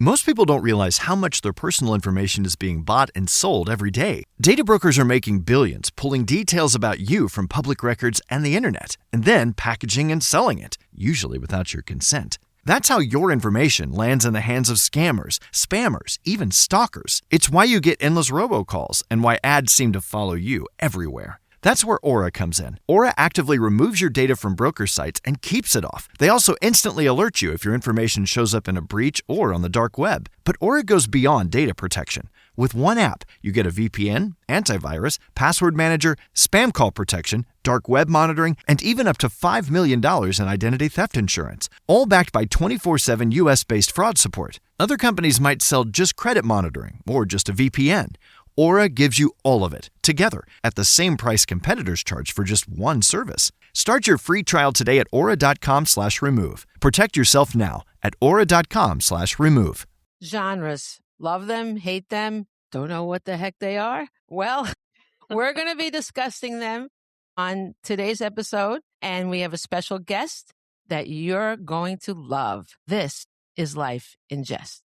Most people don't realize how much their personal information is being bought and sold every day. Data brokers are making billions pulling details about you from public records and the internet, and then packaging and selling it, usually without your consent. That's how your information lands in the hands of scammers, spammers, even stalkers. It's why you get endless robocalls and why ads seem to follow you everywhere. That's where Aura comes in. Aura actively removes your data from broker sites and keeps it off. They also instantly alert you if your information shows up in a breach or on the dark web. But Aura goes beyond data protection. With one app, you get a VPN, antivirus, password manager, spam call protection, dark web monitoring, and even up to $5 million in identity theft insurance. All backed by 24/7 US-based fraud support. Other companies might sell just credit monitoring or just a VPN. Aura gives you all of it, together, at the same price competitors charge for just one service. Start your free trial today at aura.com/remove. Protect yourself now at aura.com/remove. Genres. Love them, hate them, don't know what the heck they are? Well, we're going to be discussing them on today's episode, and we have a special guest that you're going to love. This is Life in Jest.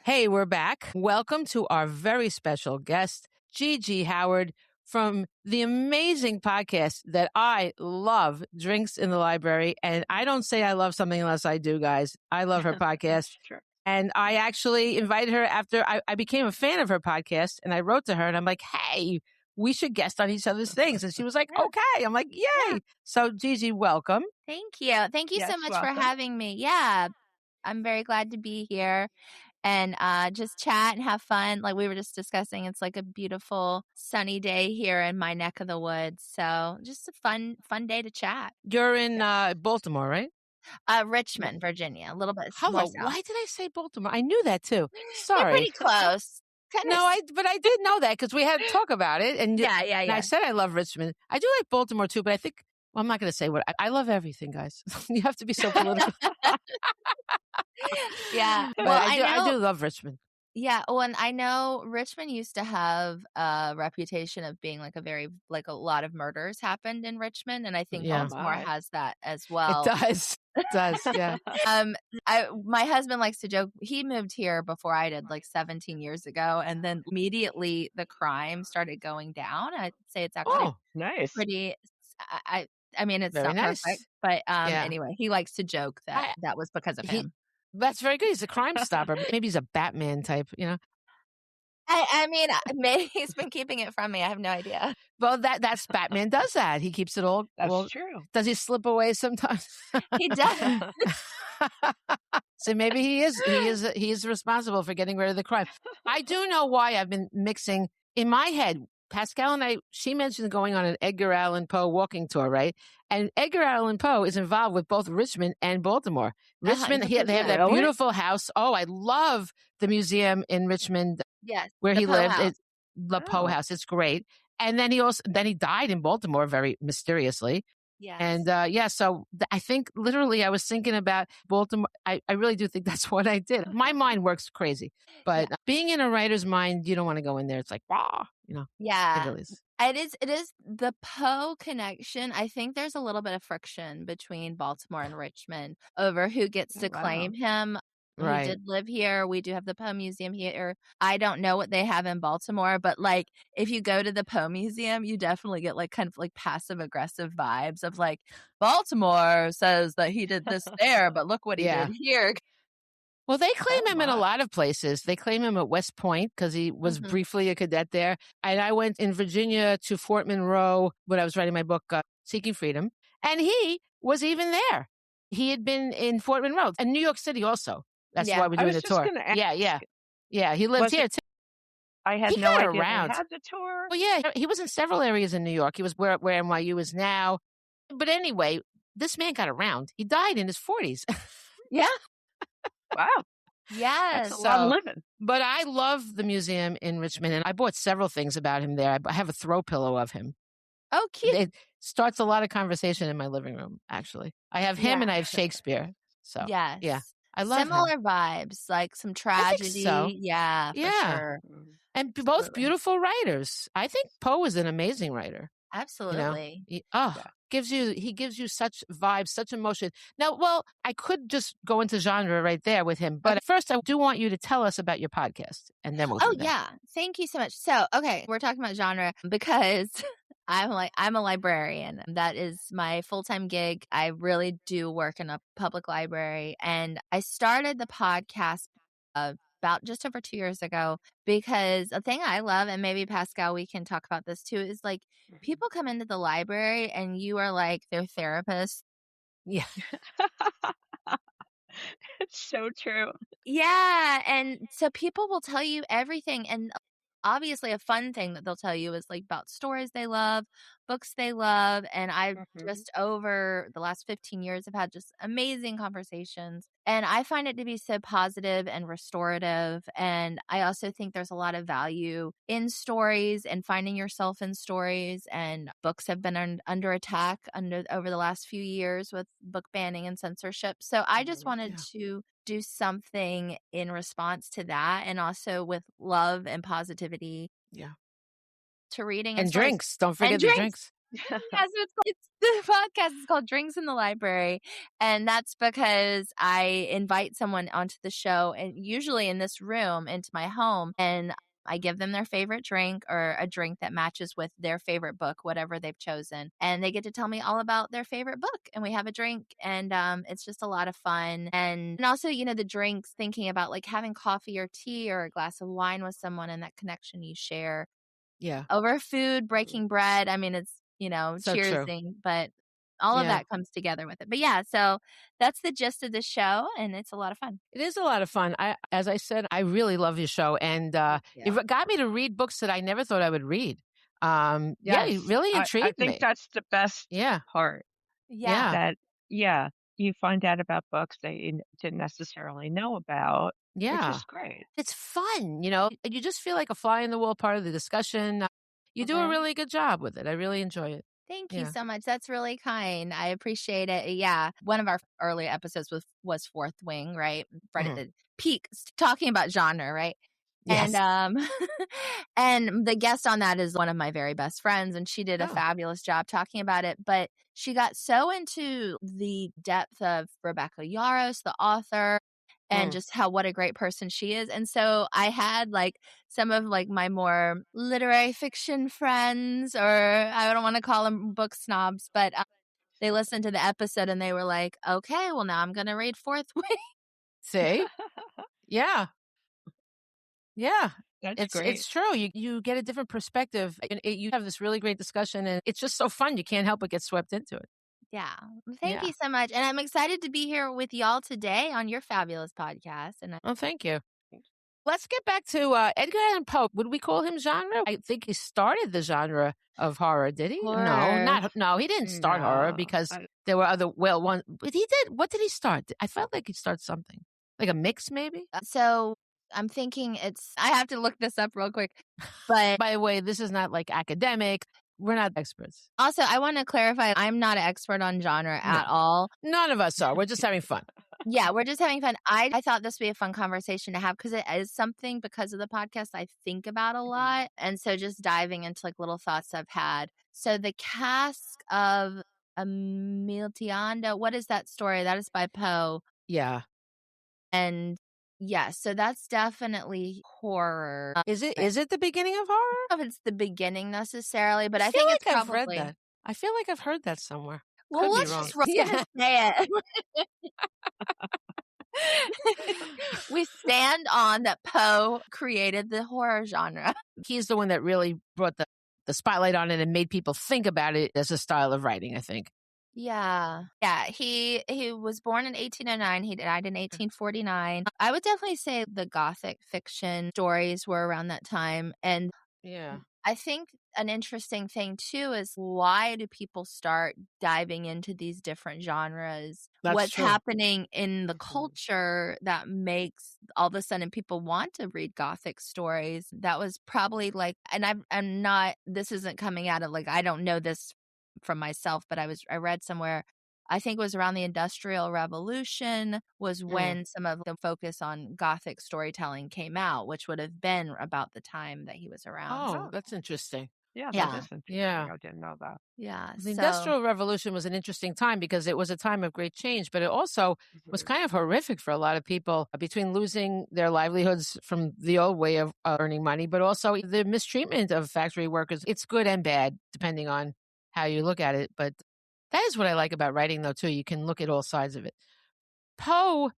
Hey, we're back. Welcome to our very special guest, Gigi Howard, from the amazing podcast that I love, Drinks in the Library. And I don't say I love something unless I do, guys. I love her podcast. Sure. And I actually invited her after I became a fan of her podcast, and I wrote to her and I'm like, hey, we should guest on each other's things. And she was like, okay. I'm like, yay. Yeah. So Gigi, welcome. Thank you. Thank you so much for having me. Yeah, I'm very glad to be here and just chat and have fun. Like we were just discussing, it's like a beautiful sunny day here in my neck of the woods. So just a fun day to chat. You're in Baltimore, right? Richmond, Virginia, a little bit. Hello. Why did I say Baltimore? I knew that too. Sorry. We're pretty close. But I did know that because we had to talk about it. And yeah. And I said I love Richmond. I do like Baltimore too, but I think, well, I'm not going to say what I love everything, guys. You have to be so political. Yeah. But well, I do love Richmond. Yeah. Well, and I know Richmond used to have a reputation of being like a lot of murders happened in Richmond. And I think Baltimore has that as well. It does. It does. Yeah. My husband likes to joke. He moved here before I did, like 17 years ago. And then immediately the crime started going down. I'd say it's actually nice. Pretty, I mean, it's very not nice. perfect, but anyway, he likes to joke that that was because of him. That's very good. He's a crime stopper. Maybe he's a Batman type, you know? I mean, maybe he's been keeping it from me. I have no idea. Well, that's Batman does that. He keeps it all. That's true. Does he slip away sometimes? He does. So maybe he is responsible for getting rid of the crime. I do know why I've been mixing in my head. Pascale and she mentioned going on an Edgar Allan Poe walking tour, right? And Edgar Allan Poe is involved with both Richmond and Baltimore. Richmond, they have that beautiful house. Oh, I love the museum in Richmond. Yes, where he lived. It's the Poe House. It's great. And then he died in Baltimore very mysteriously. Yeah. And so I think literally I was thinking about Baltimore. I really do think that's what I did. My mind works crazy, but being in a writer's mind, you don't want to go in there. It's like, wow, you know. Yeah. It really is. It is the Poe connection. I think there's a little bit of friction between Baltimore and Richmond over who gets to claim him. Right. We did live here. We do have the Poe Museum here. I don't know what they have in Baltimore, but like if you go to the Poe Museum, you definitely get like kind of like passive aggressive vibes of like Baltimore says that he did this there, but look what he did here. Well, they claim him in a lot of places. They claim him at West Point because he was briefly a cadet there. And I went in Virginia to Fort Monroe when I was writing my book, Seeking Freedom. And he was even there. He had been in Fort Monroe and New York City also. That's why we're doing the tour. Yeah. He lived here too. I had no idea they had the tour. Well, yeah, he was in several areas in New York. He was where NYU is now. But anyway, this man got around. He died in his 40s. Yeah. Wow. Yes. That's a lot of living. But I love the museum in Richmond, and I bought several things about him there. I have a throw pillow of him. Oh, cute. It starts a lot of conversation in my living room, actually. I have him and I have Shakespeare. So, yes. Yeah. I love similar him. vibes, like some tragedy. I think so. Yeah, for sure. And both beautiful writers. I think Poe is an amazing writer. Absolutely. You know? He gives you such vibes, such emotion. Now, well, I could just go into genre right there with him, but first I do want you to tell us about your podcast, and then we'll do that. Yeah. Thank you so much. So, okay, we're talking about genre because I'm a librarian. That is my full-time gig. I really do work in a public library, and I started the podcast about just over 2 years ago because a thing I love, and maybe Pascale, we can talk about this too, is like people come into the library and you are like their therapist. Yeah. It's so true. Yeah. And so people will tell you everything. And obviously a fun thing that they'll tell you is like about stories they love, books they love. And I've just over the last 15 years have had just amazing conversations. And I find it to be so positive and restorative. And I also think there's a lot of value in stories and finding yourself in stories. And books have been under attack over the last few years with book banning and censorship. So I just wanted to do something in response to that, and also with love and positivity to reading and drinks. Don't forget the drinks. Yeah, so the podcast is called Drinks in the Library, and that's because I invite someone onto the show, and usually in this room into my home, and I give them their favorite drink or a drink that matches with their favorite book, whatever they've chosen. And they get to tell me all about their favorite book, and we have a drink, and it's just a lot of fun. And also, you know, the drinks, thinking about like having coffee or tea or a glass of wine with someone and that connection you share. Yeah. Over food, breaking bread. I mean, it's, you know, So cheersing, but all of that comes together with it. But yeah, so that's the gist of the show, and it's a lot of fun. It is a lot of fun. As I said, I really love your show, and it got me to read books that I never thought I would read. It really intrigued me. I think that's the best part. Yeah. That, you find out about books that you didn't necessarily know about, which is great. It's fun, you know. You just feel like a fly in the wall part of the discussion. You do a really good job with it. I really enjoy it. Thank you so much. That's really kind. I appreciate it. Yeah. One of our early episodes was Fourth Wing, right? Right at the peak, talking about genre, right? Yes. And and the guest on that is one of my very best friends, and she did a fabulous job talking about it. But she got so into the depth of Rebecca Yarros, the author, and just what a great person she is. And so I had like some of like my more literary fiction friends, or I don't want to call them book snobs, but they listened to the episode and they were like, okay, well now I'm going to read Fourth Wing. See? Yeah. Yeah. That's great. It's true. You get a different perspective. And you have this really great discussion, and it's just so fun. You can't help but get swept into it. Yeah. Thank you so much. And I'm excited to be here with y'all today on your fabulous podcast. And thank you. Let's get back to Edgar Allan Poe. Would we call him genre? I think he started the genre of horror, did he? Horror. No, he didn't start horror because there were other ones. But he did. What did he start? I felt like he started something. Like a mix, maybe? So I'm thinking I have to look this up real quick. But by the way, this is not like academic. We're not experts. Also, I want to clarify, I'm not an expert on genre at all. None of us are. We're just having fun. Yeah, we're just having fun. I thought this would be a fun conversation to have because it is something, because of the podcast, I think about a lot. And so just diving into like little thoughts I've had. So the Cask of Amontillado, what is that story? That is by Poe. Yeah. And yeah, so that's definitely horror. Is it the beginning of horror? I don't know if it's the beginning necessarily, but I think like it's probably. I've read that. I feel like I've heard that somewhere. Well, Could let's just say it. We stand on that Poe created the horror genre. He's the one that really brought the spotlight on it and made people think about it as a style of writing, I think. Yeah. Yeah. He was born in 1809. He died in 1849. I would definitely say the Gothic fiction stories were around that time. And Yeah. I think an interesting thing too is why do people start diving into these different genres? That's What's true. happening in the culture that makes all of a sudden people want to read Gothic stories? That was probably like, and I'm not, this isn't coming out of like, I don't know this from myself, but I read somewhere, I think it was around the Industrial Revolution was when some of the focus on Gothic storytelling came out, which would have been about the time that he was around. Oh, that's interesting. Yeah, that Yeah. is interesting. Yeah. I didn't know that. Yeah. The So Industrial Revolution was an interesting time because it was a time of great change, but it also was kind of horrific for a lot of people between losing their livelihoods from the old way of earning money, but also the mistreatment of factory workers. It's good and bad, depending on how you look at it. But that is what I like about writing, though, too. You can look at all sides of it. Poe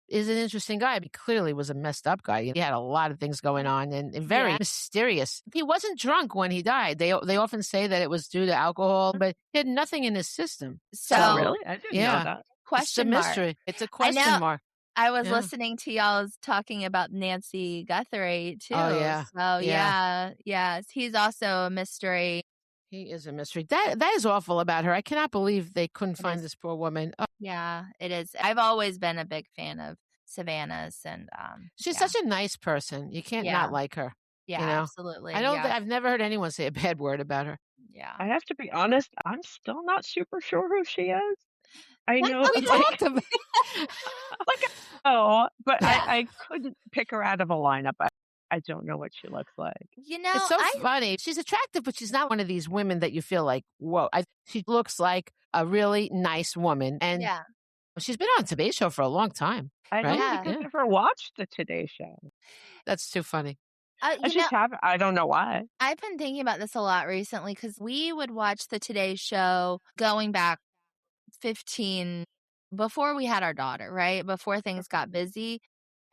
is an interesting guy. He clearly was a messed up guy. He had a lot of things going on and very mysterious. He wasn't drunk when he died. They often say that it was due to alcohol, but he had nothing in his system. So really? I didn't know that. It's a question mark. mystery. It's a question mark. I was listening to y'all's talking about Nancy Guthrie too. Oh, yeah. So yes, he's also a mystery. He is a mystery. That is awful about her. I cannot believe they couldn't find this poor woman. Oh, Yeah, it is. I've always been a big fan of Savannah's, and she's such a nice person. You can't not like her. Yeah, you know? absolutely. I've never heard anyone say a bad word about her. Yeah. I have to be honest, I'm still not super sure who she is. I know, We talked about but I couldn't pick her out of a lineup. I don't know what she looks like. You know, it's so funny. She's attractive, but she's not one of these women that you feel like, whoa. She looks like a really nice woman. And she's been on Today Show for a long time. I don't think I've ever watched the Today Show. That's too funny. I don't know why. I've been thinking about this a lot recently because we would watch the Today Show going back 15, before we had our daughter, right? Before things got busy.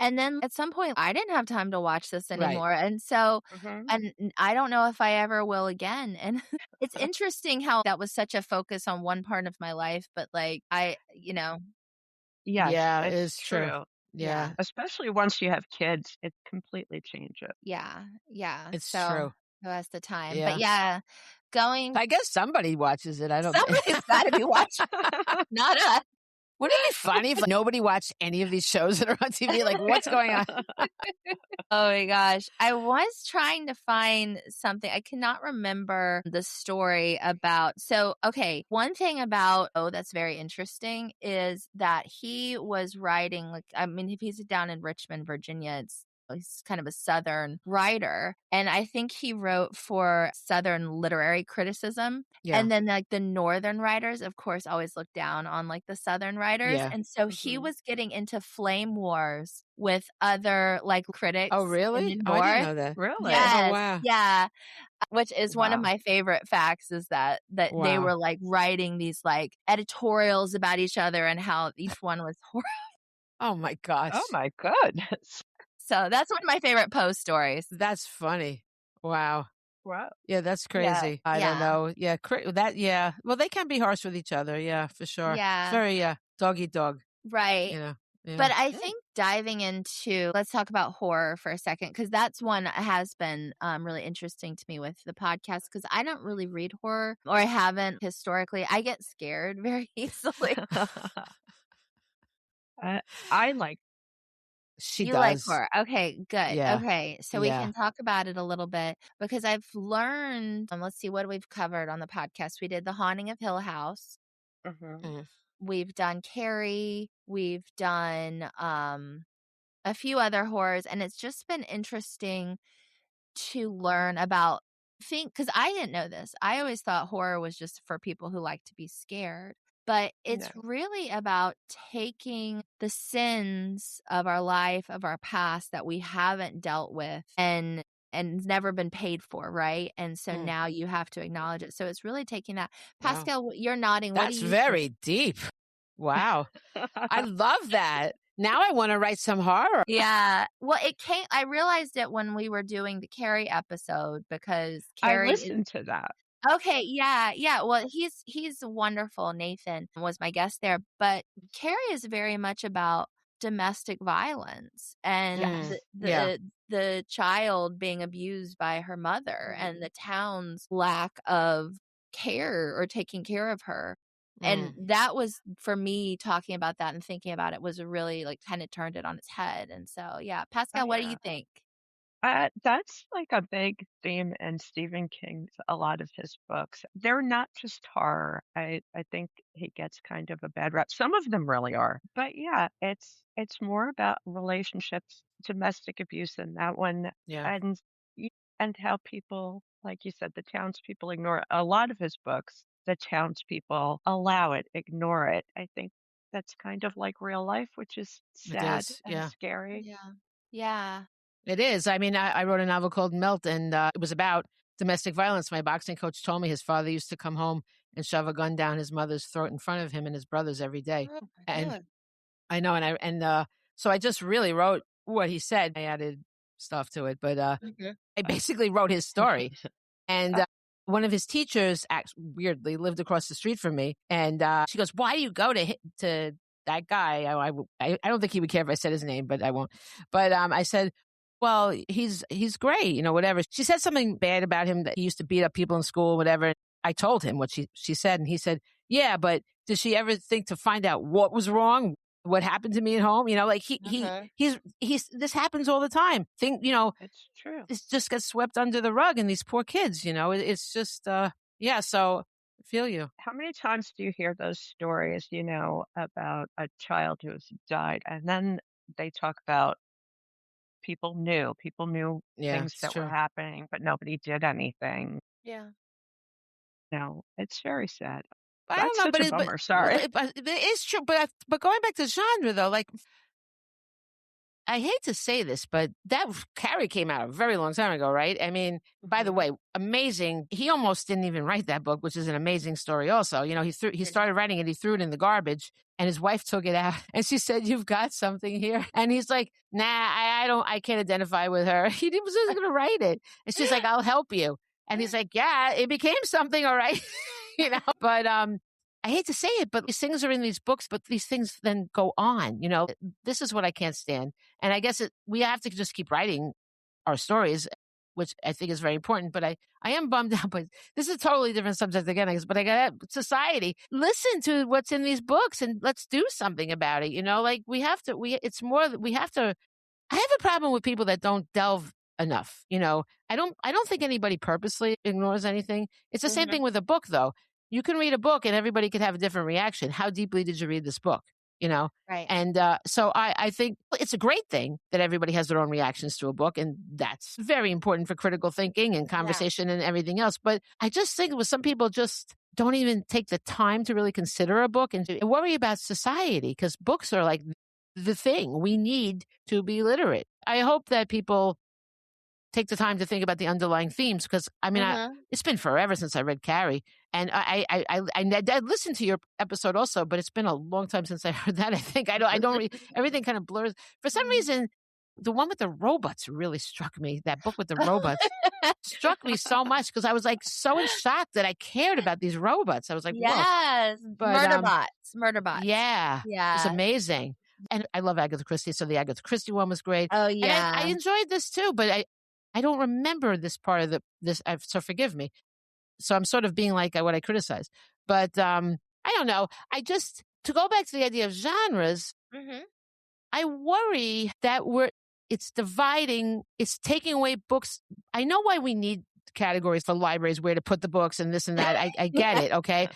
And then at some point, I didn't have time to watch this anymore. Right. And so, and I don't know if I ever will again. And it's interesting how that was such a focus on one part of my life. But like, Yes, yeah, it is true. Yeah. Especially once you have kids, it completely changes. Yeah. Yeah. It's true. That's the time. Yeah. But yeah, I guess somebody watches it. I don't know. Somebody's got to be watching. Not us. Wouldn't it be funny if nobody watched any of these shows that are on TV? Like, what's going on? Oh my gosh. I was trying to find something. I cannot remember the story about. So, okay. One thing about, that's very interesting is that he was writing, if he's down in Richmond, Virginia, he's kind of a Southern writer. And I think he wrote for Southern literary criticism. Yeah. And then like the Northern writers, of course, always look down on like the Southern writers. Yeah. And so he was getting into flame wars with other like critics. Oh, really? In the North. I didn't know that. Really? Yes. Oh, wow. Yeah. Which is one of my favorite facts is that they were like writing these like editorials about each other and how each one was horrible. Oh my gosh. Oh my goodness. So that's one of my favorite Poe stories. That's funny. Wow. Wow. Yeah, that's crazy. I don't know. Yeah, well, they can be harsh with each other. Yeah, for sure. Yeah. It's very dog eat dog. Right. You know. Yeah. But I think diving into, let's talk about horror for a second, because that's one that has been really interesting to me with the podcast, because I don't really read horror, or I haven't historically. I get scared very easily. I like. You like horror. Okay, good. Yeah. Okay, so we can talk about it a little bit, because I've learned, let's see what we've covered on the podcast. We did The Haunting of Hill House. We've done Carrie. We've done a few other horrors, and it's just been interesting to learn about because I didn't know this. I always thought horror was just for people who like to be scared. But it's really about taking the sins of our life, of our past that we haven't dealt with and never been paid for, right? And so now you have to acknowledge it. So it's really taking that. Pascale, you're nodding. That's very deep. Wow. I love that. Now I want to write some horror. Yeah. Well, I realized it when we were doing the Carrie episode, because Carrie I listened to that. Okay, yeah, yeah. Well, he's wonderful. Nathan was my guest there, but Carrie is very much about domestic violence and Yes. Yeah. the child being abused by her mother and the town's lack of care or taking care of her. And that was, for me, talking about that and thinking about it was really like kind of turned it on its head. And so, yeah, Oh, Pascal, what do you yeah. think? That's like a big theme in Stephen King's a lot of his books. They're not just horror. I think he gets kind of a bad rap. Some of them really are. But yeah, it's more about relationships, domestic abuse in that one, Yeah. and y- and how people, like you said, the townspeople ignore it. A lot of his books, the townspeople allow it, ignore it. I think that's kind of like real life, which is It sad is. and Yeah. scary. Yeah. Yeah. It is. I mean, I wrote a novel called Melt, and it was about domestic violence. My boxing coach told me his father used to come home and shove a gun down his mother's throat in front of him and his brothers every day. Oh my And God. I know, so I just really wrote what he said. I added stuff to it, but Mhm. I basically wrote his story. And one of his teachers, weirdly, lived across the street from me, and she goes, "Why do you go to that guy?" I don't think he would care if I said his name, but I won't. But I said, "Well, he's great, whatever." She said something bad about him, that he used to beat up people in school, whatever. I told him what she said, and he said, "Yeah, but did she ever think to find out what was wrong?" What happened to me at home, like Uh-huh. he's this happens all the time. It's true. It just gets swept under the rug, and these poor kids, it's just, yeah. So I feel you. How many times do you hear those stories, about a child who's died, and then they talk about people knew Yeah, things it's that were true. happening, but nobody did anything. Yeah. No, it's very sad. But I don't That's know, such a bummer. Sorry. but it is true. But going back to genre though, like I hate to say this, but that Carrie came out a very long time ago, right? I mean, by the Mhm. way, amazing. He almost didn't even write that book, which is an amazing story. Also, he started writing it, he threw it in the garbage, and his wife took it out, and she said, "You've got something here," and he's like, "Nah, I don't, I can't identify with her." Was just going to write it, and she's like, "I'll help you," and he's like, "Yeah, it became something, all right," But I hate to say it, but these things are in these books, but these things then go on. This is what I can't stand. And I guess we have to just keep writing our stories, which I think is very important. But I am bummed out. But this is a totally different subject again, I guess. But I got society. Listen to what's in these books and let's do something about it. Like we have to. It's more that we have to. I have a problem with people that don't delve enough. I don't think anybody purposely ignores anything. It's the same Mhm. thing with a book, though. You can read a book and everybody could have a different reaction. How deeply did you read this book? You know? Right. And so I think it's a great thing that everybody has their own reactions to a book. And that's very important for critical thinking and conversation and everything else. But I just think with some people just don't even take the time to really consider a book and to worry about society because books are like the thing we need to be literate. I hope that people take the time to think about the underlying themes because I mean, Mhm. it's been forever since I read Carrie, and I listened to your episode also, but it's been a long time since I heard that. I think I don't everything kind of blurs for some reason. The one with the robots really struck me. That book with the robots struck me so much because I was like so in shock that I cared about these robots. I was like, whoa! Yes. But Murder bots. yeah, it's Yeah. amazing. And I love Agatha Christie, so the Agatha Christie one was great. Oh, And I yeah. enjoyed this too, but I don't remember this part of so forgive me. So I'm sort of being like what I criticize. But I don't know. To go back to the idea of genres, Mhm. I worry that it's dividing, it's taking away books. I know why we need categories for libraries, where to put the books and this and that. I get it, okay?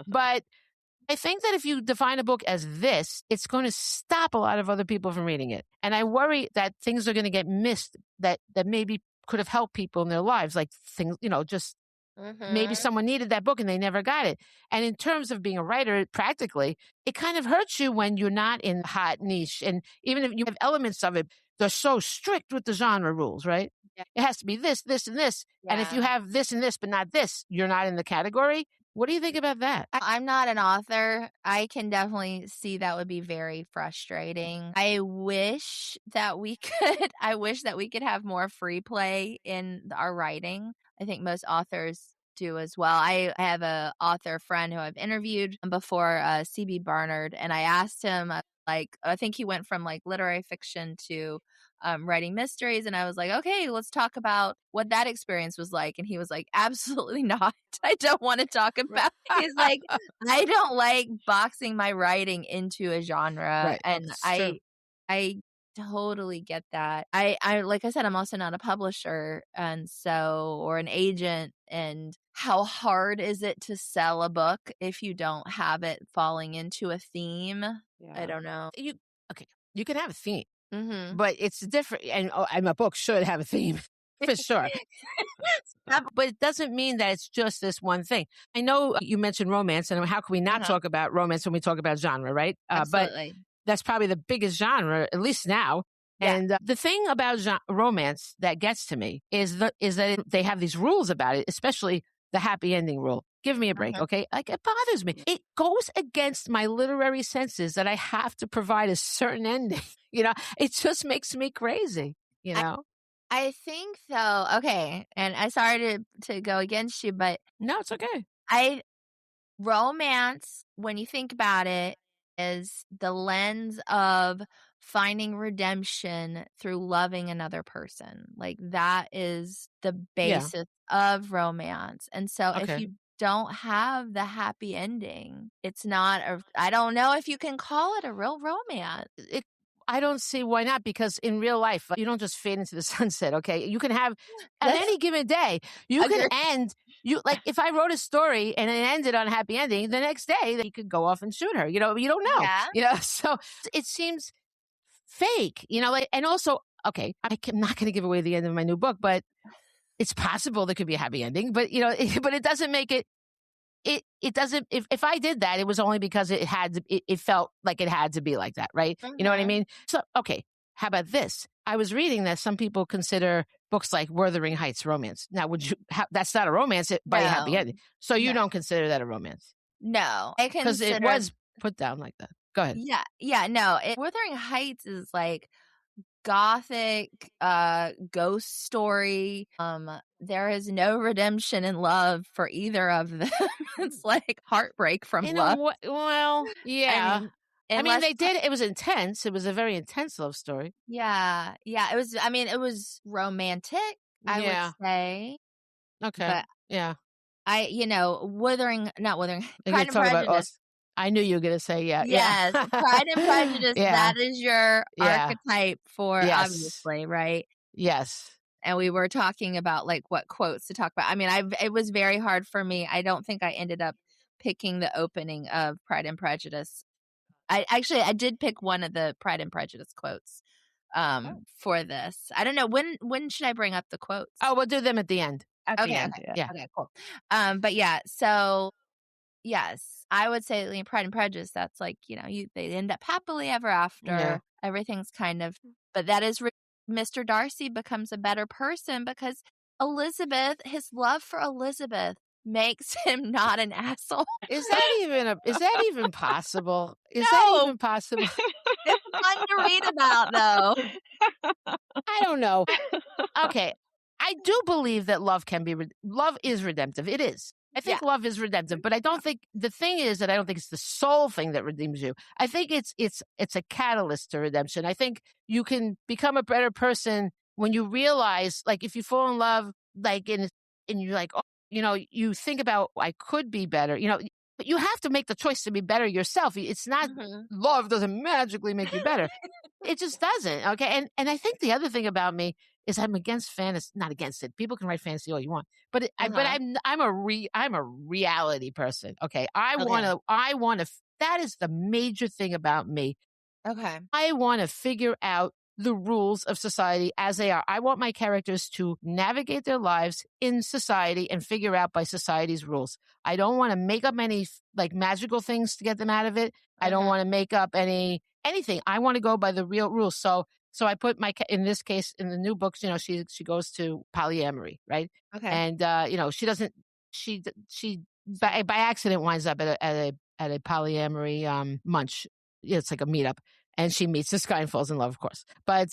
But I think that if you define a book as this, it's going to stop a lot of other people from reading it. And I worry that things are going to get missed that maybe could have helped people in their lives, like things, just maybe Mhm. someone needed that book and they never got it. And in terms of being a writer, practically, it kind of hurts you when you're not in the hot niche. And even if you have elements of it, they're so strict with the genre rules, right? Yeah. It has to be this, this, and this. And if you Yeah. have this and this, but not this, you're not in the category. What do you think about that? I'm not an author. I can definitely see that would be very frustrating. I wish that we could have more free play in our writing. I think most authors do as well. I have a author friend who I've interviewed before, C.B. Barnard, and I asked him, I think he went from like literary fiction to writing mysteries, and I was like, okay, let's talk about what that experience was like. And he was like, absolutely not. I don't want to talk about. He's like, I don't like boxing my writing into a genre, Right. and I totally get that. I like I said, I'm also not a publisher, and so, or an agent. And how hard is it to sell a book if you don't have it falling into a theme? Yeah. I don't know. You can have a theme, Mm-hmm. but it's different. And a book should have a theme for sure. But it doesn't mean that it's just this one thing. I know you mentioned romance, and how can we not talk about romance when we talk about genre, right? Absolutely. But that's probably the biggest genre, at least now. Yeah. And the thing about romance that gets to me is that they have these rules about it, especially the happy ending rule. Give me a break, okay? Like, it bothers me. It goes against my literary senses that I have to provide a certain ending. It just makes me crazy, I think so. Okay. And I'm sorry to go against you, but no, it's okay. Romance, when you think about it, is the lens of finding redemption through loving another person. Like, that is the basis of romance. And so if you don't have the happy ending, it's not I don't know if you can call it a real romance. I don't see why not, because in real life, you don't just fade into the sunset, okay? You can have, at any given day, you can end, if I wrote a story and it ended on a happy ending, the next day, you could go off and shoot her, you don't know. Yeah. So it seems fake, and also, okay, I'm not going to give away the end of my new book, but it's possible there could be a happy ending, but, but it doesn't make it, it doesn't, if I did that, it was only because it felt like it had to be like that, right? You know what I mean? So, okay, how about this? I was reading that some people consider books like Wuthering Heights romance. Now, that's not a romance by a happy ending. So you don't consider that a romance? No. Because it was put down like that. Go ahead. Yeah, no. Wuthering Heights is like gothic ghost story. There is no redemption in love for either of them. It's like heartbreak from love. Well, yeah. I mean, they did. It was intense. It was a very intense love story. Yeah. It was. I mean, it was romantic, I would say. Okay. But yeah. not Wuthering. Pride and Prejudice. I knew you were going to say Yes, Pride and Prejudice. That is your archetype for obviously, right? Yes. And we were talking about like what quotes to talk about. I mean, it was very hard for me. I don't think I ended up picking the opening of Pride and Prejudice. I did pick one of the Pride and Prejudice quotes for this. I don't know when should I bring up the quotes? Oh, we'll do them at the end. Okay, cool. But yeah, so yes, I would say Pride and Prejudice. That's like, they end up happily ever after. Yeah. Everything's kind of, but that is Mr. Darcy becomes a better person because his love for Elizabeth makes him not an asshole. Is that even possible? That even possible? It's fun to read about, though. I don't know. Okay. I do believe that love is redemptive. It is. I think love is redemptive, but I don't think the thing is that I don't think it's the sole thing that redeems you. I think it's a catalyst to redemption. I think you can become a better person when you realize, like, if you fall in love, like, and you're like, oh, you think about, I could be better, but you have to make the choice to be better yourself. It's not love doesn't magically make you better. It just doesn't. Okay. And I think the other thing about me is I'm against fantasy, not against it. People can write fantasy all you want, but I'm a reality person. Okay. I want to, that is the major thing about me. Okay. I want to figure out the rules of society as they are. I want my characters to navigate their lives in society and figure out by society's rules. I don't want to make up any like magical things to get them out of it. I don't want to make up anything. I want to go by the real rules. So I put in this case, in the new books, she goes to polyamory, right? Okay. And, she by accident winds up at a polyamory munch. It's like a meetup. And she meets this guy and falls in love, of course. But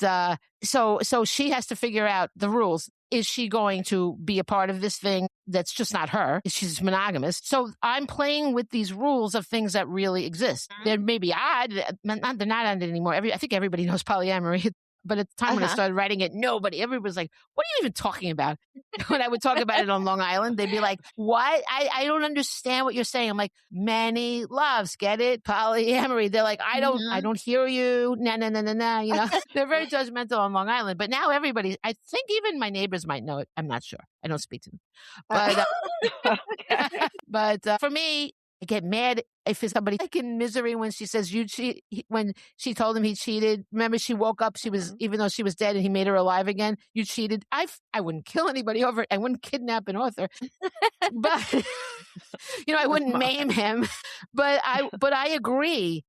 so she has to figure out the rules is she going to be a part of this thing that's just not her? She's monogamous. So I'm playing with these rules of things that really exist. They're maybe odd. They're not odd anymore. I think everybody knows polyamory. But at the time when I started writing it, everybody was like, what are you even talking about? When I would talk about it on Long Island, they'd be like, what? I don't understand what you're saying. I'm like, many loves, get it? Polyamory. They're like, I don't hear you. Nah. They're very judgmental on Long Island. But now everybody, I think even my neighbors might know it. I'm not sure. I don't speak to them. But for me, I get mad if it's somebody like in Misery when she says when she told him he cheated. Remember, she woke up, she was, even though she was dead and he made her alive again, you cheated. I wouldn't kill anybody over it. I wouldn't kidnap an author, but I wouldn't maim him, but I agree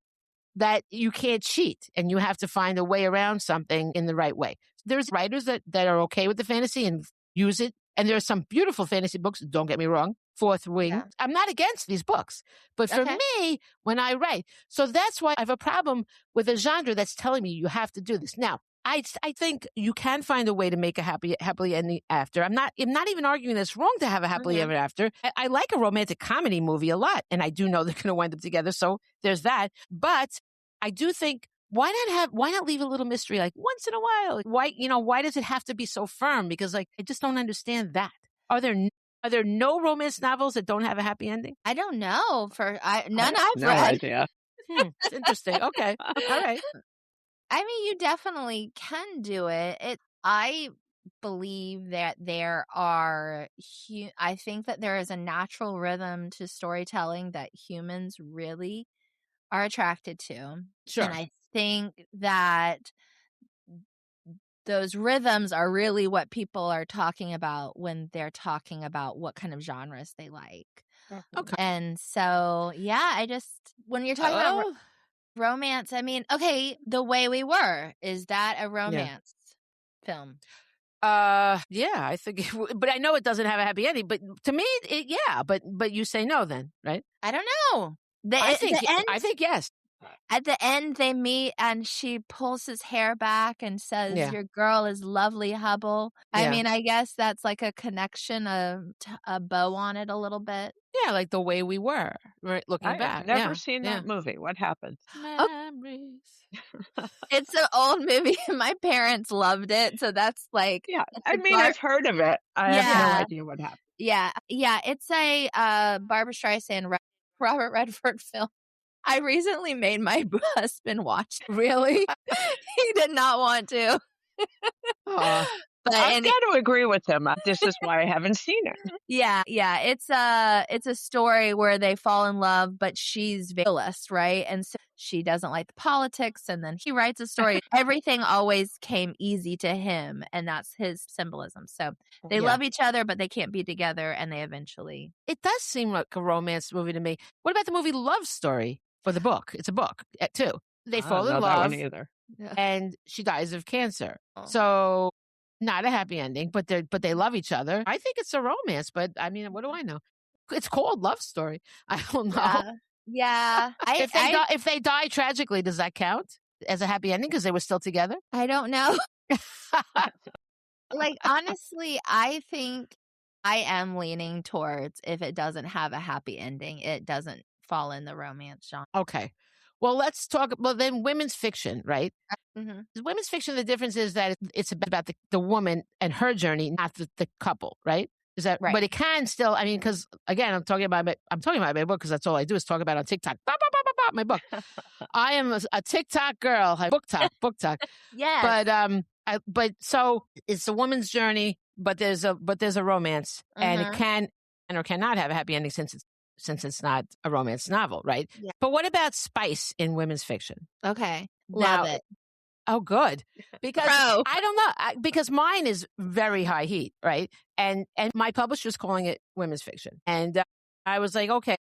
that you can't cheat and you have to find a way around something in the right way. There's writers that are okay with the fantasy and use it. And there are some beautiful fantasy books, don't get me wrong, Fourth Wing. Yeah. I'm not against these books. But for me, when I write, so that's why I have a problem with a genre that's telling me you have to do this. Now, I think you can find a way to make a happily ending after. I'm not even arguing that it's wrong to have a happily ever after. I like a romantic comedy movie a lot, and I do know they're going to wind up together. So there's that. But I do think, why not leave a little mystery like once in a while? Why does it have to be so firm? Because I just don't understand that. Are there no romance novels that don't have a happy ending? I don't know. None I've no read. Idea. It's interesting. Okay. All right. I mean, you definitely can do it. I believe that I think that there is a natural rhythm to storytelling that humans really are attracted to. Sure. And I think that those rhythms are really what people are talking about when they're talking about what kind of genres they like. Okay. And so, when you're talking about romance, I mean, okay, The Way We Were, is that a romance film? Yeah, I think, but I know it doesn't have a happy ending, but to me, but you say no then, right? I don't know. I think yes. At the end, they meet and she pulls his hair back and says, your girl is lovely, Hubble. I mean, I guess that's like a connection, a bow on it a little bit. Yeah, like The Way We Were, right? Looking back. I've never seen that movie. What happened? Memories. It's an old movie. My parents loved it. So that's like. Yeah, I mean, I've heard of it. I have no idea what happened. Yeah. It's a Barbara Streisand, Robert Redford film. I recently made my husband watch. Really? He did not want to. But I've got to agree with him. This is why I haven't seen it. Yeah. It's a story where they fall in love, but she's veilist, right? And so she doesn't like the politics, and then he writes a story. Everything always came easy to him, and that's his symbolism. So they love each other, but they can't be together, and they eventually. It does seem like a romance movie to me. What about the movie Love Story? For the book. It's a book, too. They fall in love, that one either. And she dies of cancer. So not a happy ending, but they love each other. I think it's a romance, but I mean, what do I know? It's called Love Story. I don't know. Yeah. If they die tragically, does that count as a happy ending because they were still together? I don't know. Like, honestly, I think I am leaning towards if it doesn't have a happy ending, it doesn't fall in the romance genre. Okay. Well, let's talk about then women's fiction, right? Mm-hmm. Women's fiction, the difference is that it's about the woman and her journey, not the couple, right? Is that right? But it can still, I mean, because again, I'm talking about my book because that's all I do is talk about on TikTok. My book. I am a TikTok girl. BookTok. Yeah. But so it's a woman's journey, but there's a romance, and it can or cannot have a happy ending since it's not a romance novel, right? Yeah. But what about spice in women's fiction? Okay. Love it. Oh, good. Because I don't know. Because mine is very high heat, right? And my publisher's calling it women's fiction. And I was like, okay.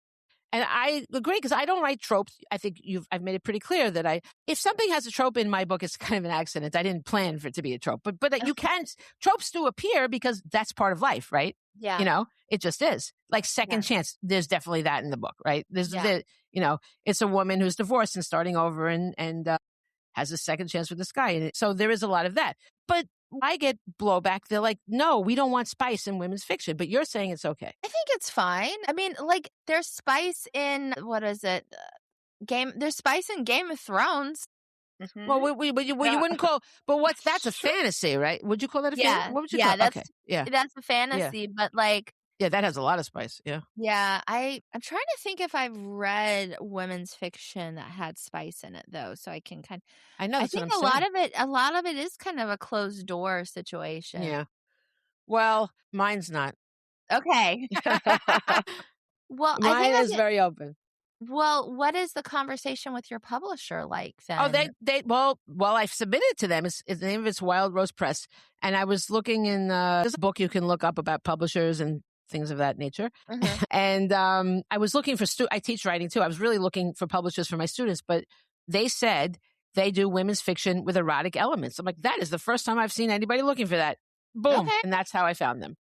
And I agree because I don't write tropes. I think I've made it pretty clear that if something has a trope in my book, it's kind of an accident. I didn't plan for it to be a trope. But you can, tropes do appear because that's part of life, right? Yeah. It just is. Like Second Chance, there's definitely that in the book, right? It's a woman who's divorced and starting over and has a second chance with this guy. And so there is a lot of that. But I get blowback. They're like, no, we don't want spice in women's fiction, but you're saying it's okay. I think it's fine. I mean, like, there's spice in, what is it? There's spice in Game of Thrones. Mm-hmm. Well, you wouldn't call, but that's a fantasy, right? Would you call that a fantasy? What would you call it? That's a fantasy, but like. Yeah, that has a lot of spice. Yeah. Yeah, I'm trying to think if I've read women's fiction that had spice in it though, so I can I know. I think a lot of it is kind of a closed door situation. Yeah. Well, mine's not. Okay. Well, mine is very open. Well, what is the conversation with your publisher like then? Oh, well, I've submitted to them. The name of it's Wild Rose Press, and I was looking in there's a book you can look up about publishers and things of that nature. Mm-hmm. And I was looking for I teach writing too. I was really looking for publishers for my students, but they said they do women's fiction with erotic elements. I'm like, that is the first time I've seen anybody looking for that. Boom, okay. And that's how I found them.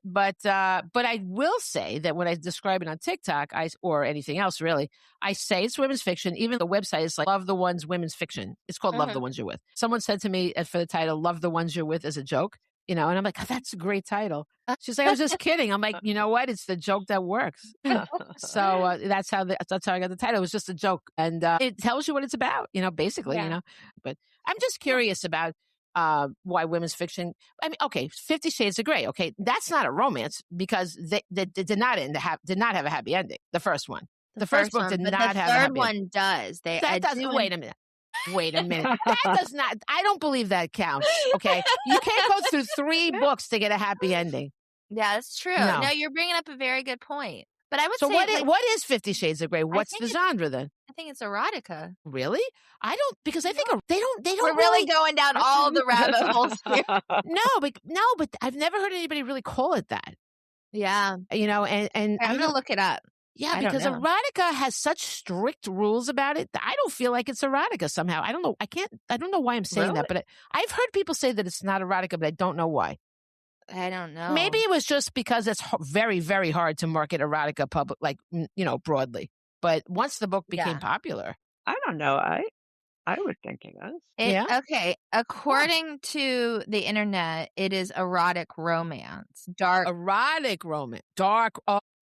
But I will say that when I describe it on TikTok, or anything else really, I say it's women's fiction. Even the website is like Love the Ones Women's Fiction. It's called Love the Ones You're With. Someone said to me for the title, Love the Ones You're With as a joke, and I'm like, oh, that's a great title. She's like, I was just kidding. I'm like, you know what? It's the joke that works. So that's how I got the title. It was just a joke, and it tells you what it's about. Basically, But I'm just curious about. Why women's fiction? I mean, okay, 50 Shades of Grey. Okay, that's not a romance because they did not have a happy ending. The first one, the first book did not have a happy ending. The third one does. That doesn't. Wait a minute. That does not. I don't believe that counts. Okay, you can't go through 3 books to get a happy ending. Yeah, that's true. No, you're bringing up a very good point. But I would say, what is 50 Shades of Grey? What's the genre then? I think it's erotica. Really? I don't, because I think they don't. We're really going down all the rabbit holes here. No, but I've never heard anybody really call it that. Yeah. And I'm going to look it up. Yeah, because erotica has such strict rules about it that I don't feel like it's erotica somehow. I don't know. I don't know why I'm saying that, but I've heard people say that it's not erotica, but I don't know why. I don't know. Maybe it was just because it's very, very hard to market erotica broadly. But once the book became popular. I don't know. I would think it is. Okay. According to the internet, it is erotic romance. Dark. Erotic romance. Dark.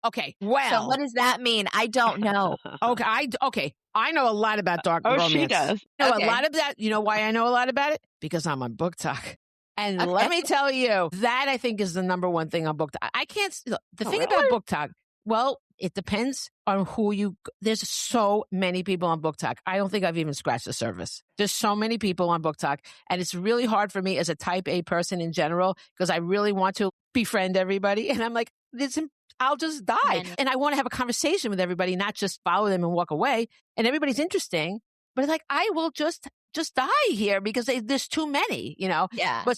Okay. Well. So what does that mean? I don't know. Okay. I know a lot about dark romance. She does. I know a lot of that. You know why I know a lot about it? Because I'm on BookTok. And let me tell you, that I think is the number one thing on BookTok. I can't. The thing about BookTok, well, it depends on there's so many people on BookTok. I don't think I've even scratched the surface. There's so many people on BookTok. And it's really hard for me as a type A person in general, because I really want to befriend everybody. And I'm like, I'll just die. And I want to have a conversation with everybody, not just follow them and walk away. And everybody's interesting. But it's like, I will just die here because there's too many, Yeah. But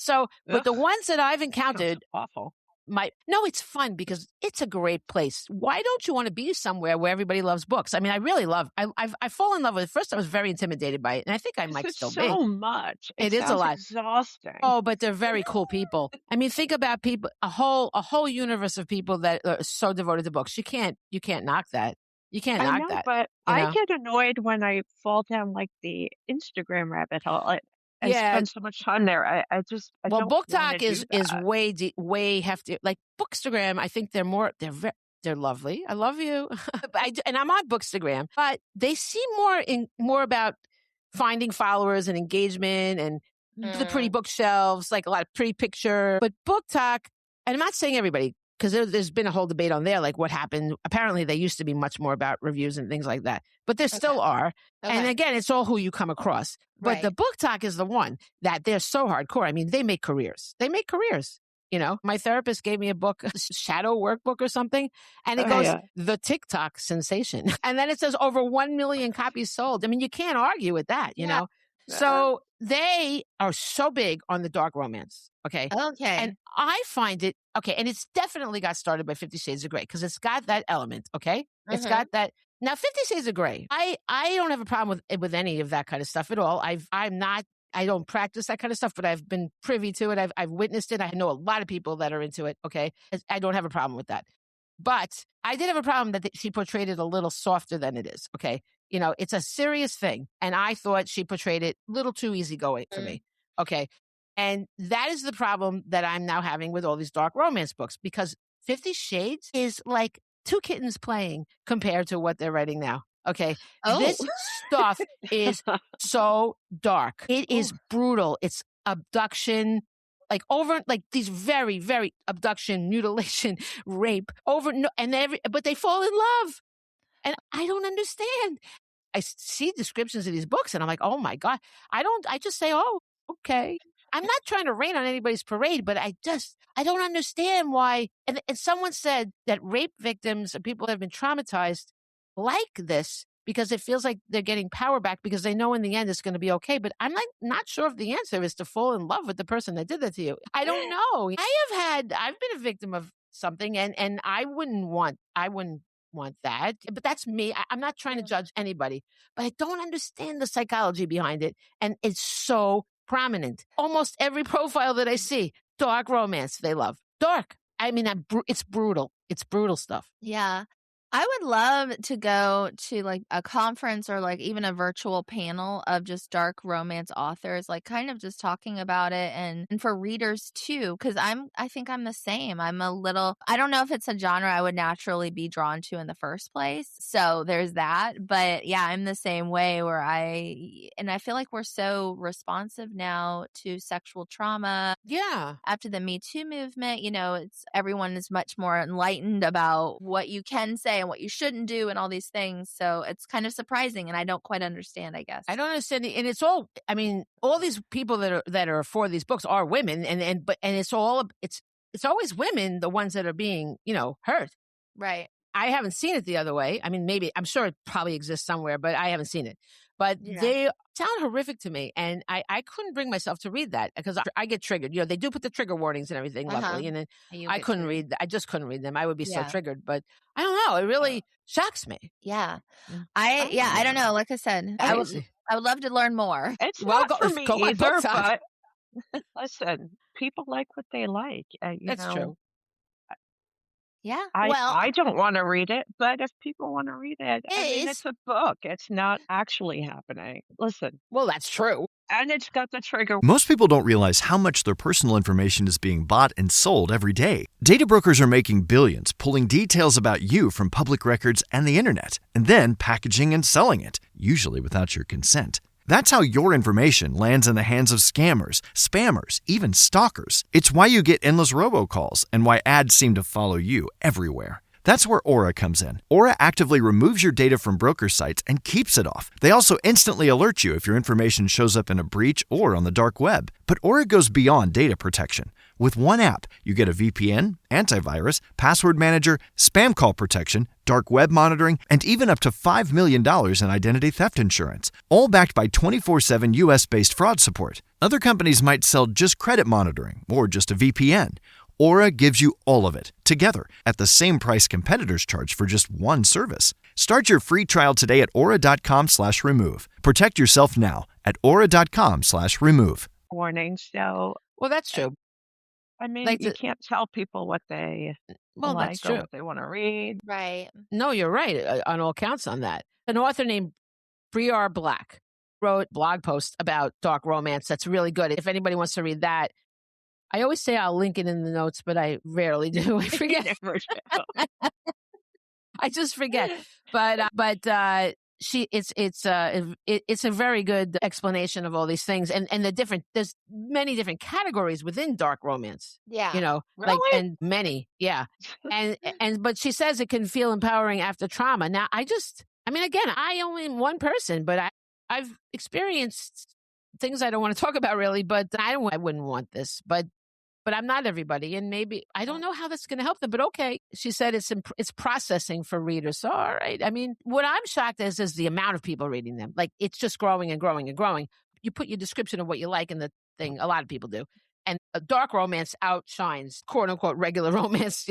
the ones that I've encountered, awful. No, it's fun because it's a great place. Why don't you want to be somewhere where everybody loves books? I mean, I really love. I've fallen in love with it. First, I was very intimidated by it, and I think I might still be. So much. It is a lot. Exhausting. Oh, but they're very cool people. I mean, think about people. A whole universe of people that are so devoted to books. You can't knock that. You can't knock that. But I get annoyed when I fall down like the Instagram rabbit hole. I spend so much time there. I don't BookTok is way hefty. Like Bookstagram, I think they're lovely. I love you, and I'm on Bookstagram, but they seem more about finding followers and engagement and the pretty bookshelves, like a lot of pretty picture. But BookTok, and I'm not saying everybody, because there's been a whole debate on there, like what happened. Apparently, they used to be much more about reviews and things like that, but there still are. Okay. And again, it's all who you come across. But the BookTok is the one that they're so hardcore. I mean, they make careers. My therapist gave me a book, a shadow workbook or something, and it goes, The TikTok Sensation. And then it says over 1 million copies sold. I mean, you can't argue with that, you know? So they are so big on the dark romance. Okay. And I find it, and it's definitely got started by 50 Shades of Grey because it's got that element. Okay. It's got that. Now, 50 Shades of Grey, I don't have a problem with any of that kind of stuff at all. I don't practice that kind of stuff, but I've been privy to it. I've witnessed it. I know a lot of people that are into it. Okay. I don't have a problem with that. But I did have a problem that she portrayed it a little softer than it is. Okay. It's a serious thing. And I thought she portrayed it a little too easygoing for me. Okay. And that is the problem that I'm now having with all these dark romance books, because 50 Shades is like two kittens playing compared to what they're writing now. Okay. Oh. This stuff is so dark. It is brutal. It's abduction, like these very, very abduction, mutilation, rape but they fall in love. And I don't understand. I see descriptions of these books and I'm like, oh my God. I just say, oh, okay. I'm not trying to rain on anybody's parade, but I don't understand why. And someone said that rape victims and people that have been traumatized like this because it feels like they're getting power back because they know in the end it's going to be okay. But I'm not sure if the answer is to fall in love with the person that did that to you. I don't know. I've been a victim of something and I wouldn't want that. But that's me. I'm not trying to judge anybody, but I don't understand the psychology behind it. And it's so prominent. Almost every profile that I see, dark romance, they love. Dark. I mean, it's brutal. It's brutal stuff. Yeah. I would love to go to like a conference or like even a virtual panel of just dark romance authors, like kind of just talking about it and for readers too, because I think I'm the same. I don't know if it's a genre I would naturally be drawn to in the first place. So there's that. But yeah, I'm the same way where I feel like we're so responsive now to sexual trauma. Yeah. After the Me Too movement, everyone is much more enlightened about what you can say and what you shouldn't do and all these things. So it's kind of surprising and I don't quite understand, I guess. I don't understand. And it's all, I mean, all these people that are for these books are women and it's always women, the ones that are being, hurt. Right. I haven't seen it the other way. I mean, I'm sure it probably exists somewhere, but I haven't seen it. But they sound horrific to me. And I couldn't bring myself to read that because I get triggered. They do put the trigger warnings and everything, luckily. And then I couldn't read. I just couldn't read them. I would be so triggered. But I don't know. It really shocks me. Yeah. I don't know. Like I said, I would love to learn more. It's not for me either, but listen, people like what they like. That's true. Yeah. I don't want to read it, but if people want to read it, it's a book. It's not actually happening. Listen. Well, that's true. And it's got the trigger. Most people don't realize how much their personal information is being bought and sold every day. Data brokers are making billions pulling details about you from public records and the internet, and then packaging and selling it, usually without your consent. That's how your information lands in the hands of scammers, spammers, even stalkers. It's why you get endless robocalls and why ads seem to follow you everywhere. That's where Aura comes in. Aura actively removes your data from broker sites and keeps it off. They also instantly alert you if your information shows up in a breach or on the dark web. But Aura goes beyond data protection. With one app, you get a VPN, antivirus, password manager, spam call protection, dark web monitoring, and even up to $5 million in identity theft insurance, all backed by 24/7 US-based fraud support. Other companies might sell just credit monitoring or just a VPN. Aura gives you all of it, together, at the same price competitors charge for just one service. Start your free trial today at aura.com/remove. Protect yourself now at aura.com/remove. Warning, so... Well, that's true. I mean, you can't tell people what they like that's true. or what they want to read. Right. No, you're right on all counts on that. An author named Briar Black wrote a blog post about dark romance that's really good. If anybody wants to read that, I always say I'll link it in the notes, but I rarely do. I forget. I just forget. But it's a very good explanation of all these things and there's many different categories within dark romance. Yeah. Really? And many. Yeah. But she says it can feel empowering after trauma. Now again, I only am one person, but I've experienced things I don't want to talk about really, but I wouldn't want this, but I'm not everybody. And maybe, I don't know how that's going to help them, but okay. She said it's processing for readers. So, all right. I mean, what I'm shocked is the amount of people reading them. Like it's just growing and growing and growing. You put your description of what you like in the thing. A lot of people do. And a dark romance outshines quote unquote regular romance,